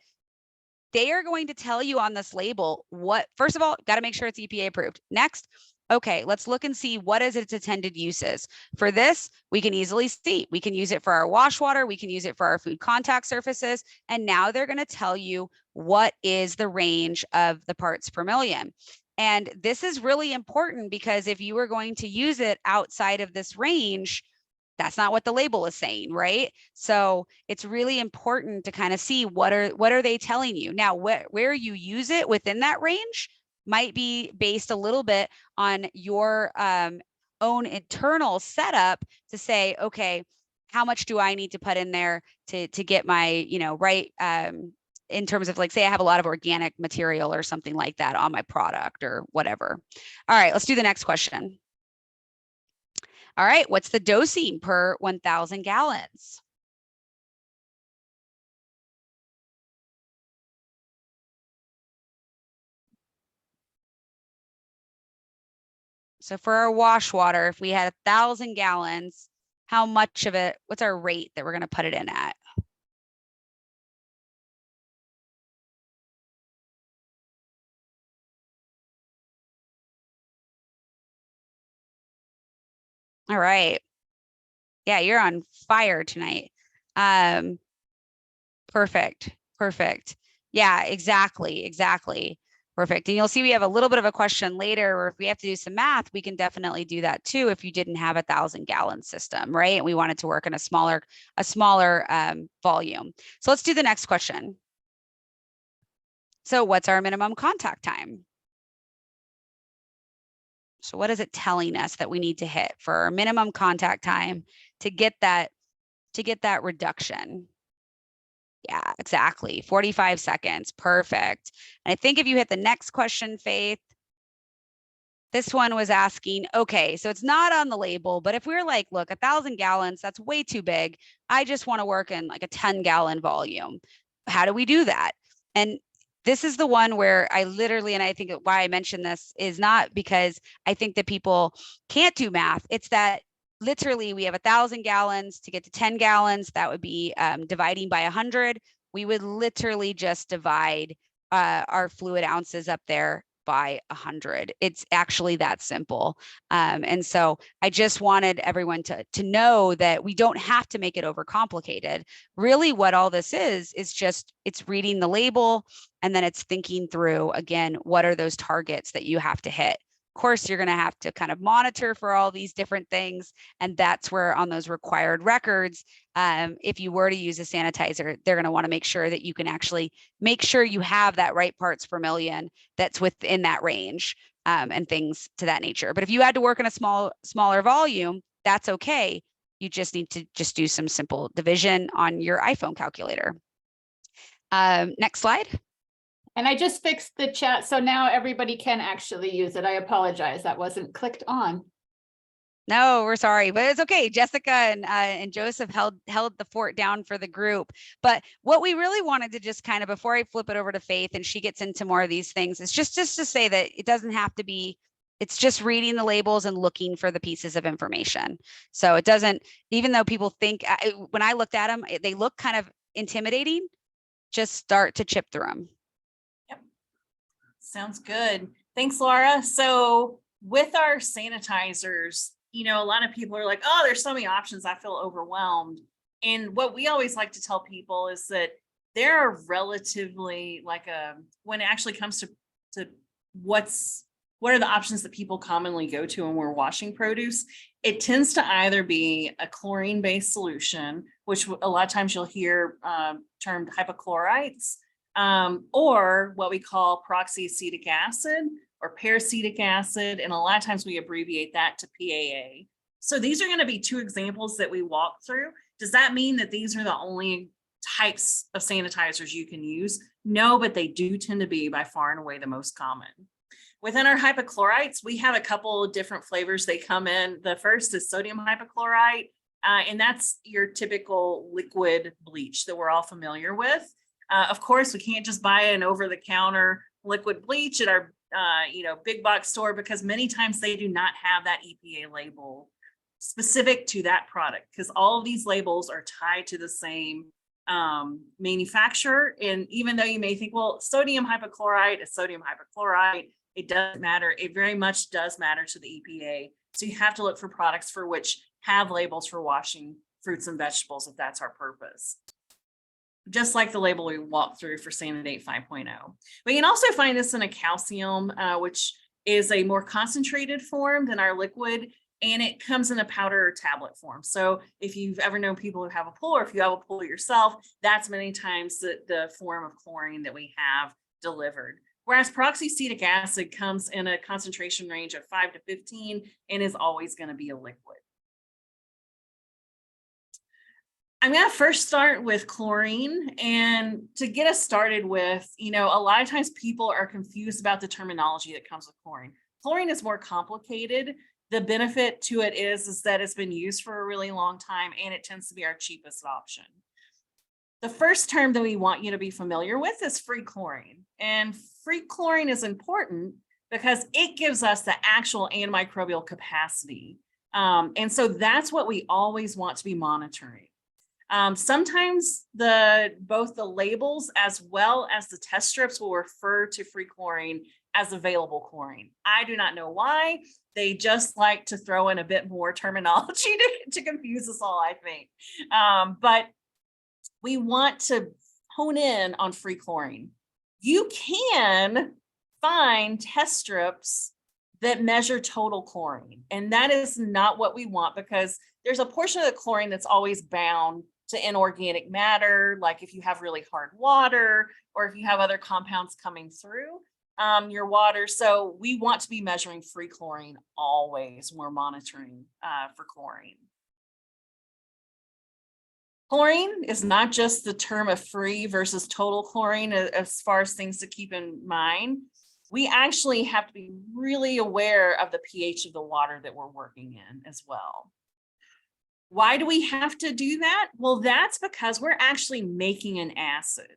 they are going to tell you on this label what, first of all, got to make sure it's EPA approved. Next, okay, let's look and see what is its intended uses. For this, we can easily see, we can use it for our wash water, we can use it for our food contact surfaces. And now they're going to tell you what is the range of the parts per million. And this is really important because if you are going to use it outside of this range, that's not what the label is saying, right? So it's really important to kind of see what are they telling you. Now, where you use it within that range might be based a little bit on your own internal setup to say, okay, how much do I need to put in there to get my, right, in terms of like, say I have a lot of organic material or something like that on my product or whatever. All right, let's do the next question. All right, what's the dosing per 1,000 gallons? So for our wash water, if we had 1,000 gallons, how much of it, what's our rate that we're going to put it in at? All right. Yeah, you're on fire tonight. Perfect. Perfect. Yeah, exactly. Perfect. And you'll see we have a little bit of a question later, or if we have to do some math, we can definitely do that too if you didn't have 1,000-gallon system, right? And we wanted to work in a smaller volume. So let's do the next question. So what's our minimum contact time? So what is it telling us that we need to hit for our minimum contact time to get that reduction? Yeah, exactly. 45 seconds. Perfect. And I think if you hit the next question, Faith, this one was asking, okay, so it's not on the label, but if we're like, look, 1,000 gallons, that's way too big. I just want to work in like a 10-gallon volume. How do we do that? And this is the one where I literally, and I think why I mentioned this is not because I think that people can't do math. It's that literally we have 1,000 gallons to get to 10 gallons. That would be dividing by 100. We would literally just divide our fluid ounces up there by 100. It's actually that simple. And so I just wanted everyone to know that we don't have to make it overcomplicated. Really what all this is just, it's reading the label and then it's thinking through, again, what are those targets that you have to hit? Of course, you're going to have to kind of monitor for all these different things. And that's where on those required records, if you were to use a sanitizer, they're going to want to make sure that you can actually make sure you have that right parts per million that's within that range, and things to that nature. But if you had to work in a smaller volume, that's okay. You just need to just do some simple division on your iPhone calculator. Next slide. And I just fixed the chat, so now everybody can actually use it. I apologize, that wasn't clicked on. No, we're sorry, but it's okay. Jessica and Joseph held the fort down for the group. But what we really wanted to just kind of, before I flip it over to Faith and she gets into more of these things, is just to say that it doesn't have to be, it's just reading the labels and looking for the pieces of information. So it doesn't, even though people think, when I looked at them, they look kind of intimidating, just start to chip through them. Sounds good. Thanks, Laura. So with our sanitizers, you know, a lot of people are like, oh, there's so many options, I feel overwhelmed. And what we always like to tell people is that there are relatively when it actually comes to what are the options that people commonly go to when we're washing produce, it tends to either be a chlorine-based solution, which a lot of times you'll hear termed hypochlorites, or what we call peroxyacetic acid or peracetic acid. And a lot of times we abbreviate that to PAA. So these are going to be two examples that we walk through. Does that mean that these are the only types of sanitizers you can use? No, but they do tend to be by far and away the most common. Within our hypochlorites, we have a couple of different flavors they come in. The first is sodium hypochlorite, and that's your typical liquid bleach that we're all familiar with. Of course, we can't just buy an over-the-counter liquid bleach at our big box store, because many times they do not have that EPA label specific to that product, because all of these labels are tied to the same manufacturer. And even though you may think, well, sodium hypochlorite is sodium hypochlorite, it doesn't matter. It very much does matter to the EPA. So you have to look for products for which have labels for washing fruits and vegetables, if that's our purpose. Just like the label we walked through for Sanidate 5.0. We can also find this in a calcium, which is a more concentrated form than our liquid, and it comes in a powder or tablet form. So if you've ever known people who have a pool, or if you have a pool yourself, that's many times the form of chlorine that we have delivered. Whereas peroxyacetic acid comes in a concentration range of 5 to 15 and is always going to be a liquid. I'm going to first start with chlorine, and to get us started with, a lot of times people are confused about the terminology that comes with chlorine. Chlorine is more complicated. The benefit to it is that it's been used for a really long time, and it tends to be our cheapest option. The first term that we want you to be familiar with is free chlorine, and free chlorine is important because it gives us the actual antimicrobial capacity. And so that's what we always want to be monitoring. Sometimes both the labels as well as the test strips will refer to free chlorine as available chlorine. I do not know why. They just like to throw in a bit more terminology to confuse us all, I think. But we want to hone in on free chlorine. You can find test strips that measure total chlorine, and that is not what we want, because there's a portion of the chlorine that's always bound to inorganic matter, like if you have really hard water or if you have other compounds coming through your water. So we want to be measuring free chlorine always when we're monitoring for chlorine. Chlorine is not just the term of free versus total chlorine as far as things to keep in mind. We actually have to be really aware of the pH of the water that we're working in as well. Why do we have to do that? Well, that's because we're actually making an acid.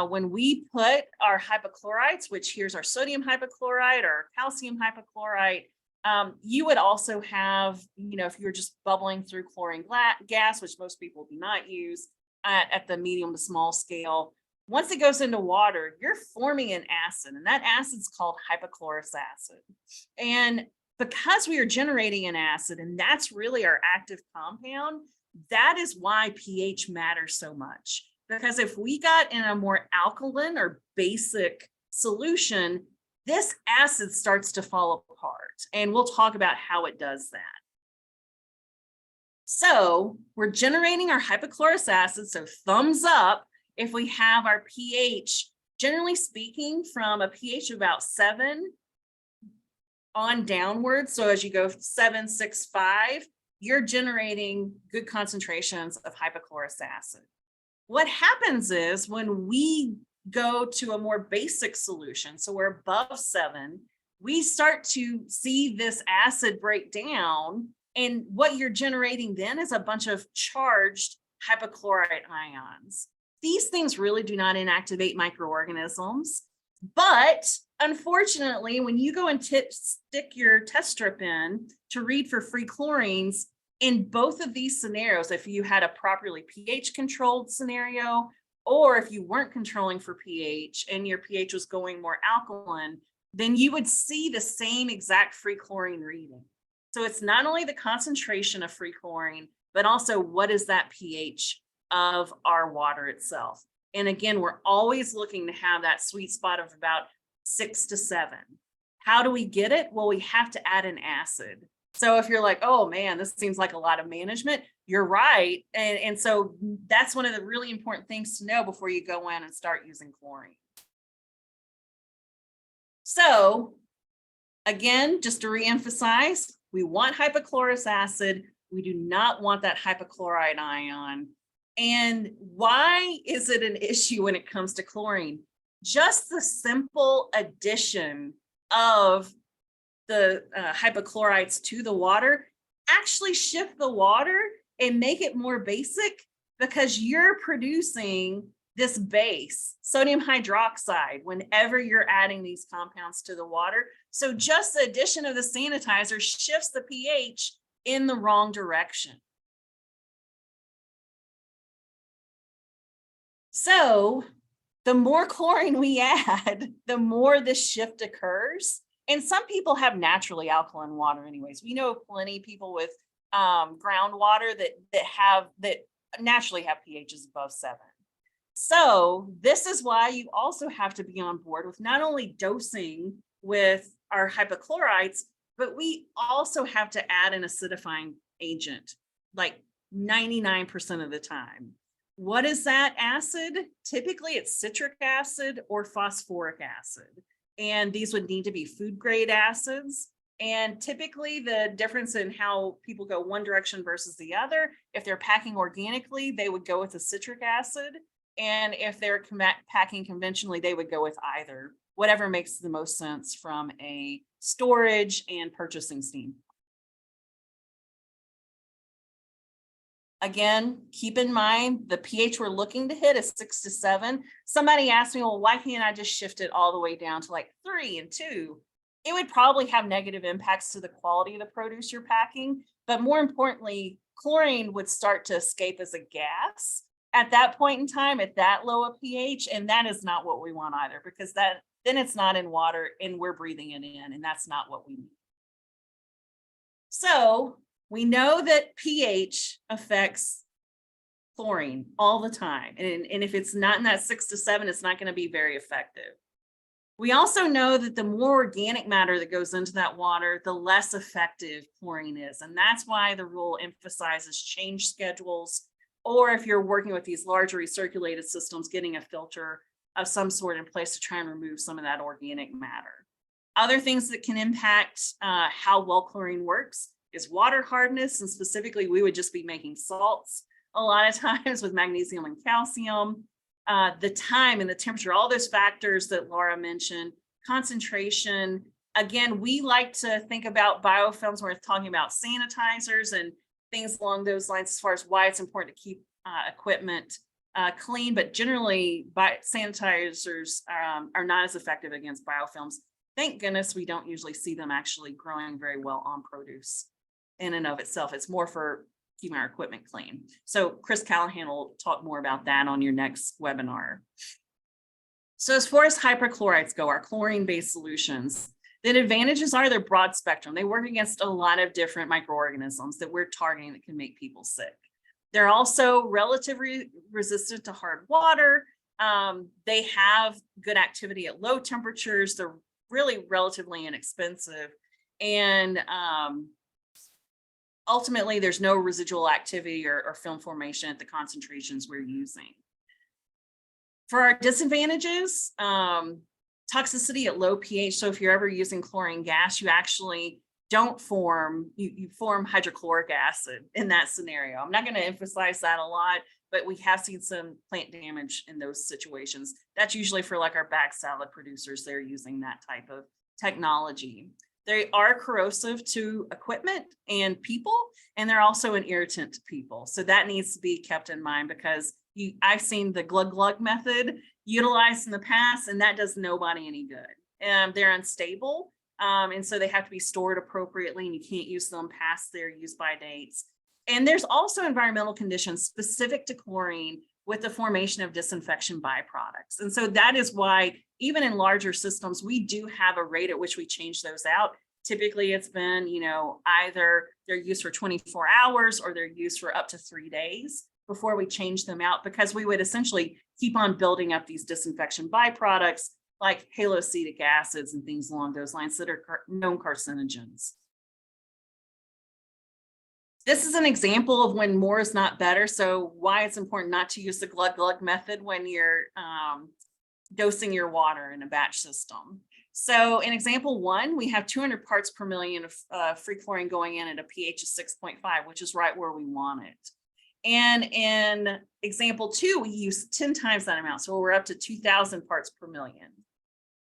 When we put our hypochlorites, which here's our sodium hypochlorite or calcium hypochlorite, you would also have, if you're just bubbling through chlorine gas, which most people do not use at the medium to small scale, once it goes into water, you're forming an acid, and that acid's called hypochlorous acid. And because we are generating an acid, and that's really our active compound, that is why pH matters so much. Because if we got in a more alkaline or basic solution, this acid starts to fall apart. And we'll talk about how it does that. So we're generating our hypochlorous acid, so thumbs up if we have our pH, generally speaking, from a pH of about 7 on downward. So as you go 7, 6, 5, you're generating good concentrations of hypochlorous acid. What happens is when we go to a more basic solution, so we're above 7, we start to see this acid break down, and what you're generating then is a bunch of charged hypochlorite ions. These things really do not inactivate microorganisms, but unfortunately, when you go and stick your test strip in to read for free chlorines, in both of these scenarios, if you had a properly pH controlled scenario, or if you weren't controlling for pH and your pH was going more alkaline, then you would see the same exact free chlorine reading. So it's not only the concentration of free chlorine, but also what is that pH of our water itself. And again, we're always looking to have that sweet spot of about 6 to 7. How do we get it? Well, we have to add an acid. So if you're like, oh man, this seems like a lot of management, you're right. And so that's one of the really important things to know before you go in and start using chlorine. So again, just to reemphasize, we want hypochlorous acid. We do not want that hypochlorite ion. And why is it an issue when it comes to chlorine? Just the simple addition of the hypochlorites to the water actually shift the water and make it more basic, because you're producing this base, sodium hydroxide, whenever you're adding these compounds to the water. So just the addition of the sanitizer shifts the pH in the wrong direction. So the more chlorine we add, the more this shift occurs. And some people have naturally alkaline water anyways. We know plenty of people with groundwater that naturally have pHs above 7. So this is why you also have to be on board with not only dosing with our hypochlorites, but we also have to add an acidifying agent, like 99% of the time. What is that acid? Typically it's citric acid or phosphoric acid. And these would need to be food grade acids. And typically the difference in how people go one direction versus the other, if they're packing organically, they would go with the citric acid. And if they're packing conventionally, they would go with either, whatever makes the most sense from a storage and purchasing standpoint. Again, keep in mind the pH we're looking to hit is 6 to 7. Somebody asked me, well, why can't I just shift it all the way down to like 3 and 2? It would probably have negative impacts to the quality of the produce you're packing. But more importantly, chlorine would start to escape as a gas at that point in time at that low a pH. And that is not what we want either, because then it's not in water and we're breathing it in, and that's not what we need. So we know that pH affects chlorine all the time. And if it's not in that 6 to 7, it's not going to be very effective. We also know that the more organic matter that goes into that water, the less effective chlorine is. And that's why the rule emphasizes change schedules, or if you're working with these larger recirculated systems, getting a filter of some sort in place to try and remove some of that organic matter. Other things that can impact how well chlorine works is water hardness. And specifically, we would just be making salts a lot of times with magnesium and calcium. The time and the temperature, all those factors that Laura mentioned, concentration. Again, we like to think about biofilms when we're talking about sanitizers and things along those lines as far as why it's important to keep equipment clean, but generally sanitizers are not as effective against biofilms. Thank goodness we don't usually see them actually growing very well on produce in and of itself. It's more for keeping our equipment clean. So Chris Callahan will talk more about that on your next webinar. So as far as hyperchlorides go, our chlorine-based solutions, the advantages are they're broad spectrum. They work against a lot of different microorganisms that we're targeting that can make people sick. They're also relatively resistant to hard water. They have good activity at low temperatures. They're really relatively inexpensive. And ultimately, there's no residual activity or film formation at the concentrations we're using. For our disadvantages, toxicity at low pH. So if you're ever using chlorine gas, you actually don't form, you form hydrochloric acid in that scenario. I'm not going to emphasize that a lot, but we have seen some plant damage in those situations. That's usually for like our bag salad producers. They're using that type of technology. They are corrosive to equipment and people, and they're also an irritant to people. So that needs to be kept in mind because I've seen the glug glug method utilized in the past, and that does nobody any good. They're unstable, and so they have to be stored appropriately, and you can't use them past their use-by dates. And there's also environmental conditions specific to chlorine with the formation of disinfection byproducts. And so that is why even in larger systems, we do have a rate at which we change those out. Typically it's been, either they're used for 24 hours or they're used for up to 3 days before we change them out, because we would essentially keep on building up these disinfection byproducts like haloacetic acids and things along those lines that are known carcinogens. This is an example of when more is not better. So why it's important not to use the glug glug method when you're dosing your water in a batch system. So in example 1, we have 200 parts per million of free chlorine going in at a pH of 6.5, which is right where we want it. And in example 2, we use 10 times that amount. So we're up to 2,000 parts per million.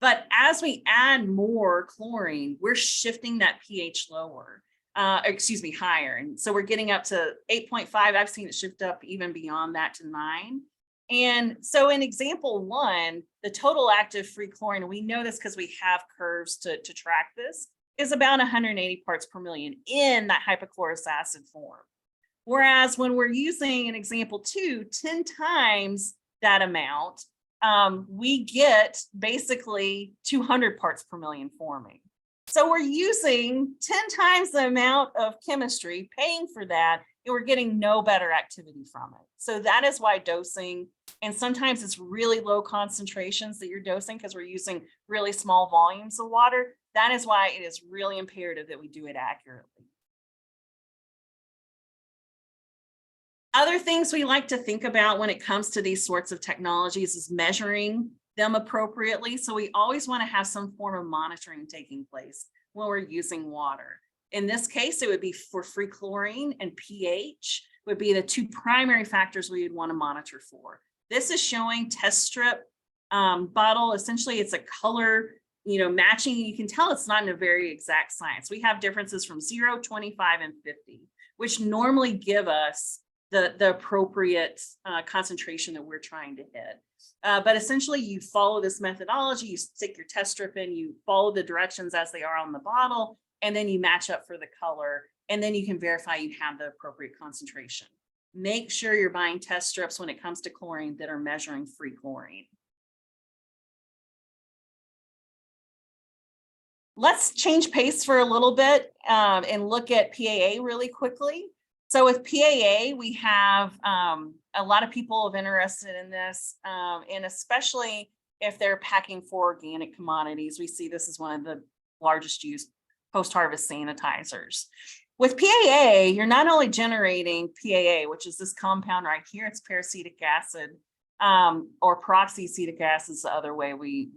But as we add more chlorine, we're shifting that pH lower. Higher. And so we're getting up to 8.5. I've seen it shift up even beyond that to 9. And so in example 1, the total active free chlorine, we know this because we have curves to track this, is about 180 parts per million in that hypochlorous acid form. Whereas when we're using in example 2, 10 times that amount, we get basically 200 parts per million forming. So we're using 10 times the amount of chemistry, paying for that, and we're getting no better activity from it. So that is why dosing, and sometimes it's really low concentrations that you're dosing because we're using really small volumes of water. That is why it is really imperative that we do it accurately. Other things we like to think about when it comes to these sorts of technologies is measuring them appropriately. So we always want to have some form of monitoring taking place when we're using water. In this case, it would be for free chlorine and pH would be the 2 primary factors we would want to monitor for. This is showing test strip bottle. Essentially, it's a color, matching. You can tell it's not in a very exact science. We have differences from 0, 25, and 50, which normally give us the appropriate concentration that we're trying to hit. But essentially, you follow this methodology, you stick your test strip in, you follow the directions as they are on the bottle, and then you match up for the color, and then you can verify you have the appropriate concentration. Make sure you're buying test strips when it comes to chlorine that are measuring free chlorine. Let's change pace for a little bit and look at PAA really quickly. So with PAA, we have a lot of people have interested in this, and especially if they're packing for organic commodities. We see this as one of the largest used post-harvest sanitizers. With PAA, you're not only generating PAA, which is this compound right here, it's peracetic acid, or peroxyacetic acid is the other way we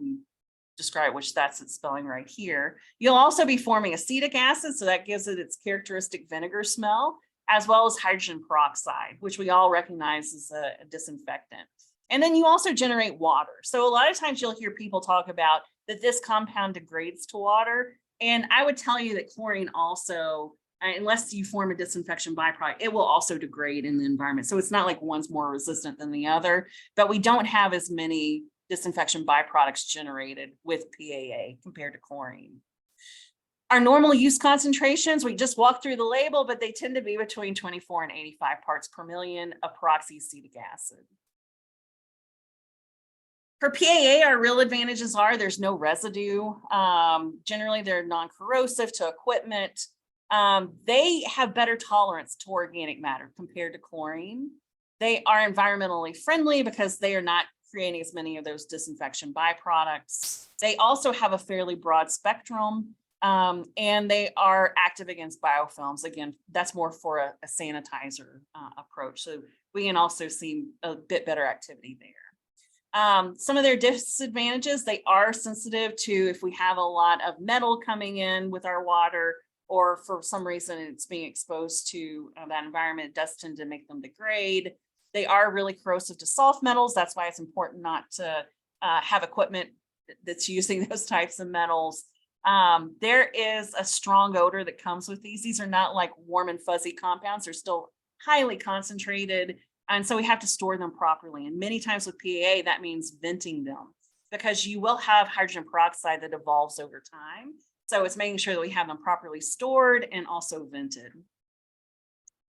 describe, which that's its spelling right here. You'll also be forming acetic acid, so that gives it its characteristic vinegar smell, as well as hydrogen peroxide, which we all recognize as a disinfectant. And then you also generate water. So a lot of times you'll hear people talk about that this compound degrades to water. And I would tell you that chlorine also, unless you form a disinfection byproduct, it will also degrade in the environment. So it's not like one's more resistant than the other, but we don't have as many disinfection byproducts generated with PAA compared to chlorine. Our normal use concentrations, we just walked through the label, but they tend to be between 24 and 85 parts per million of peroxyacetic acid. For PAA, our real advantages are there's no residue. Generally, they're non-corrosive to equipment. They have better tolerance to organic matter compared to chlorine. They are environmentally friendly because they are not creating as many of those disinfection byproducts. They also have a fairly broad spectrum, and they are active against biofilms. Again, that's more for a sanitizer approach. So we can also see a bit better activity there. Some of their disadvantages, they are sensitive to if we have a lot of metal coming in with our water, or for some reason it's being exposed to that environment, it does tend to make them degrade. They are really corrosive to soft metals. That's why it's important not to have equipment that's using those types of metals. There is a strong odor that comes with these. These are not like warm and fuzzy compounds. They're still highly concentrated. And so we have to store them properly. And many times with PAA, that means venting them, because you will have hydrogen peroxide that evolves over time. So it's making sure that we have them properly stored and also vented.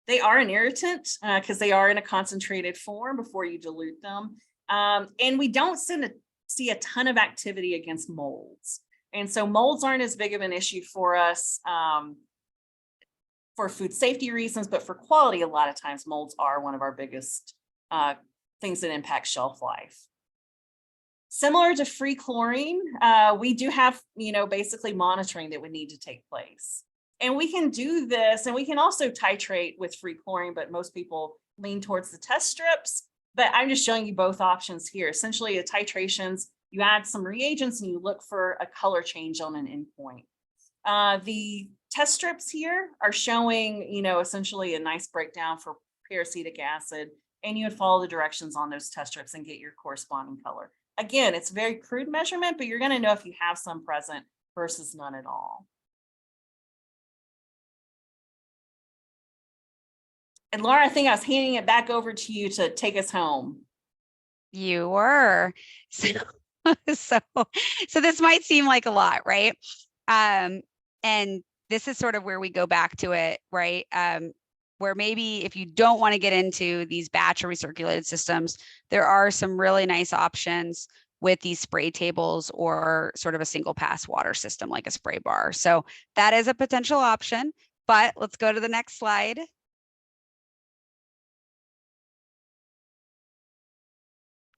They are an irritant because they are in a concentrated form before you dilute them. And we don't see a ton of activity against molds. And so molds aren't as big of an issue for us for food safety reasons, but for quality, a lot of times molds are one of our biggest things that impact shelf life. Similar to free chlorine, we do have, basically monitoring that would need to take place. And we can do this, and we can also titrate with free chlorine, but most people lean towards the test strips. But I'm just showing you both options here. Essentially, the titrations, you add some reagents and you look for a color change on an endpoint. The test strips here are showing, essentially a nice breakdown for peracetic acid, and you would follow the directions on those test strips and get your corresponding color. Again, it's a very crude measurement, but you're going to know if you have some present versus none at all. And Laura, I think I was handing it back over to you to take us home. You were. So this might seem like a lot, right? And this is sort of where we go back to it, right? Where maybe if you don't want to get into these batch or recirculated systems, there are some really nice options with these spray tables or sort of a single pass water system like a spray bar. So that is a potential option, but let's go to the next slide.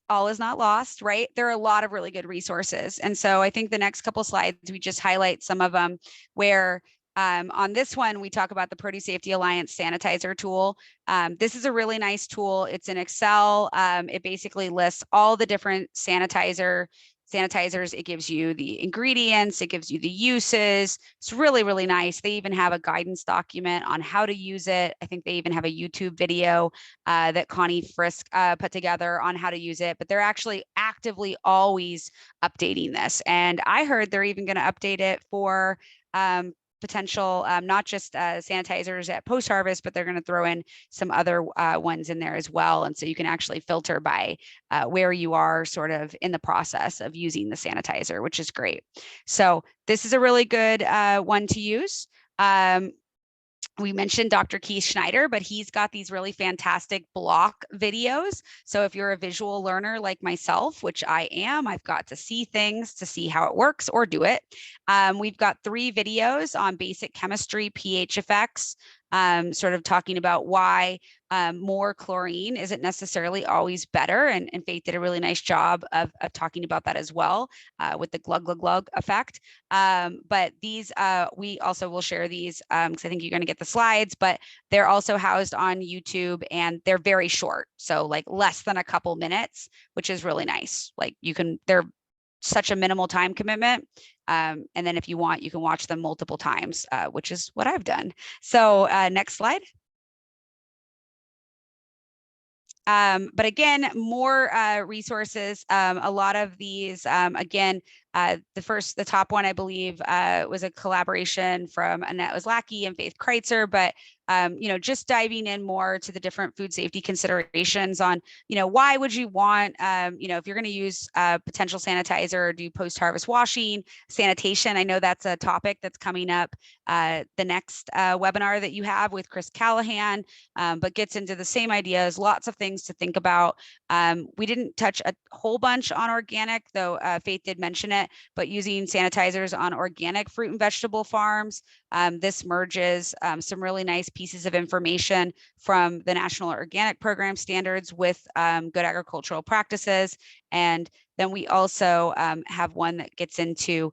All is not lost, right? There are a lot of really good resources. And so I think the next couple slides, we just highlight some of them where on this one, we talk about the Produce Safety Alliance sanitizer tool. This is a really nice tool. It's in Excel. It basically lists all the different sanitizers. It gives you the ingredients, it gives you the uses. It's really, really nice. They even have a guidance document on how to use it. I think they even have a YouTube video that Connie Frisk put together on how to use it, but they're actually actively always updating this. And I heard they're even going to update it for potential, not just sanitizers at post-harvest, but they're going to throw in some other ones in there as well. And so you can actually filter by where you are sort of in the process of using the sanitizer, which is great. So this is a really good one to use. We mentioned Dr. Keith Schneider, but he's got these really fantastic block videos. So if you're a visual learner like myself, which I am, I've got to see things to see how it works or do it. We've got 3 videos on basic chemistry, pH effects, sort of talking about why more chlorine isn't necessarily always better. And Faith did a really nice job of talking about that as well with the glug, glug, glug effect. But these, we also will share these because I think you're going to get the slides, but they're also housed on YouTube and they're very short. So like less than a couple minutes, which is really nice. Like they're such a minimal time commitment. And then if you want, you can watch them multiple times, which is what I've done. So next slide. But again, more resources. A lot of these, again, the top one, I believe, was a collaboration from Annette Ozlacki and Faith Crizer, but just diving in more to the different food safety considerations on, why would you want, if you're going to use potential sanitizer or do post-harvest washing, sanitation. I know that's a topic that's coming up the next webinar that you have with Chris Callahan, but gets into the same ideas, lots of things to think about. We didn't touch a whole bunch on organic, though Faith did mention it, but using sanitizers on organic fruit and vegetable farms. This merges some really nice pieces of information from the National Organic Program standards with good agricultural practices. And then we also have one that gets into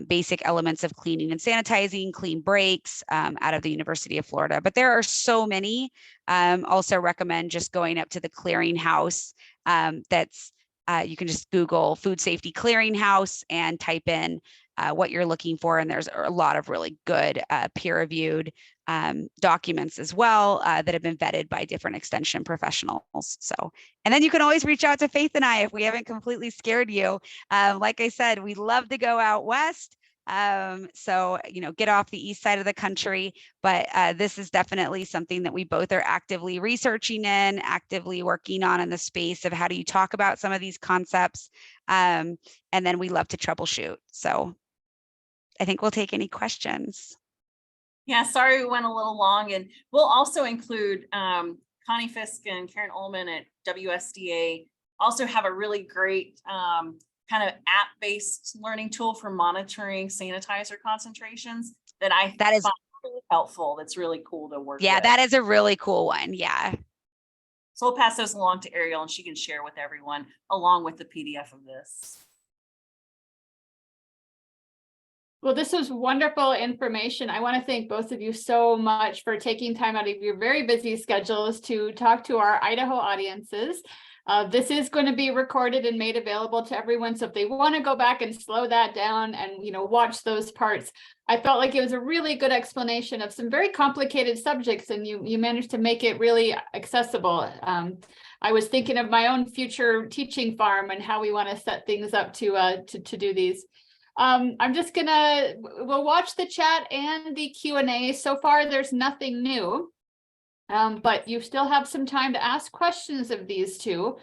basic elements of cleaning and sanitizing, clean breaks out of the University of Florida. But there are so many. Also recommend just going up to the clearinghouse. You can just Google food safety clearinghouse and type in what you're looking for. And there's a lot of really good peer-reviewed documents as well that have been vetted by different extension professionals. So, and then you can always reach out to Faith and I if we haven't completely scared you. Like I said, we love to go out west. So, get off the east side of the country, but this is definitely something that we both are actively researching in, actively working on in the space of how do you talk about some of these concepts. And then we love to troubleshoot. So I think we'll take any questions. Yeah, sorry we went a little long, and we'll also include Connie Fisk and Karen Ullman at WSDA also have a really great kind of app-based learning tool for monitoring sanitizer concentrations that I find really helpful. That's really cool to work with. Yeah, that is a really cool one. Yeah. So we'll pass those along to Ariel and she can share with everyone along with the PDF of this. Well, this was wonderful information. I want to thank both of you so much for taking time out of your very busy schedules to talk to our Idaho audiences. This is going to be recorded and made available to everyone. So if they want to go back and slow that down and, watch those parts, I felt like it was a really good explanation of some very complicated subjects, and you managed to make it really accessible. I was thinking of my own future teaching farm and how we want to set things up to do these. We'll watch the chat and the Q&A. So far, there's nothing new, but you still have some time to ask questions of these two.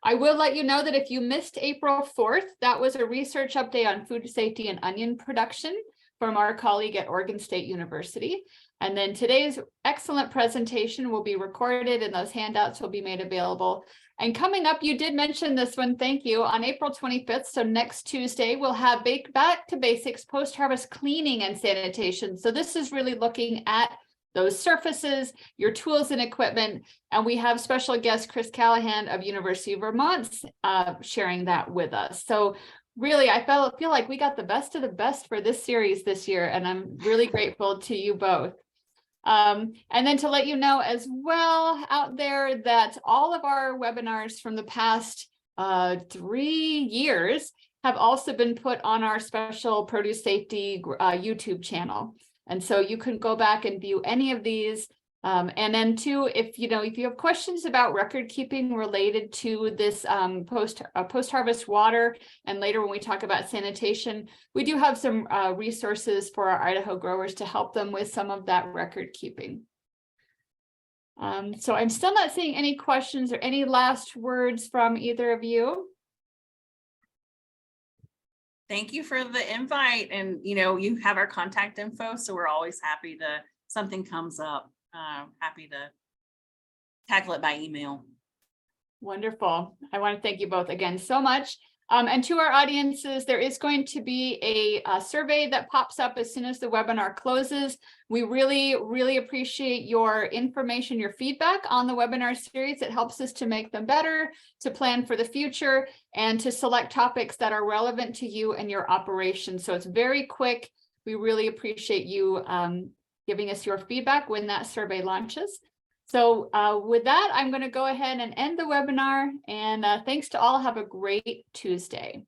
I will let you know that if you missed April 4th, that was a research update on food safety and onion production from our colleague at Oregon State University. And then today's excellent presentation will be recorded and those handouts will be made available. And coming up, you did mention this one, thank you, on April 25th, so next Tuesday, we'll have Back to Basics post-harvest cleaning and sanitation. So this is really looking at those surfaces, your tools and equipment, and we have special guest Chris Callahan of University of Vermont sharing that with us. So really, I feel like we got the best of the best for this series this year, and I'm really grateful to you both. And then to let you know as well out there that all of our webinars from the past 3 years have also been put on our special produce safety YouTube channel. And so you can go back and view any of these. And then too, if you have questions about record keeping related to this post-harvest water, and later when we talk about sanitation, we do have some resources for our Idaho growers to help them with some of that record keeping. So I'm still not seeing any questions or any last words from either of you. Thank you for the invite, and you have our contact info, so we're always happy to, something comes up, happy to tackle it by email. Wonderful. I want to thank you both again so much. And to our audiences, there is going to be a survey that pops up as soon as the webinar closes. We really, really appreciate your information, your feedback on the webinar series. It helps us to make them better, to plan for the future, and to select topics that are relevant to you and your operation. So it's very quick. We really appreciate you giving us your feedback when that survey launches. So with that, I'm going to go ahead and end the webinar. And thanks to all. Have a great Tuesday.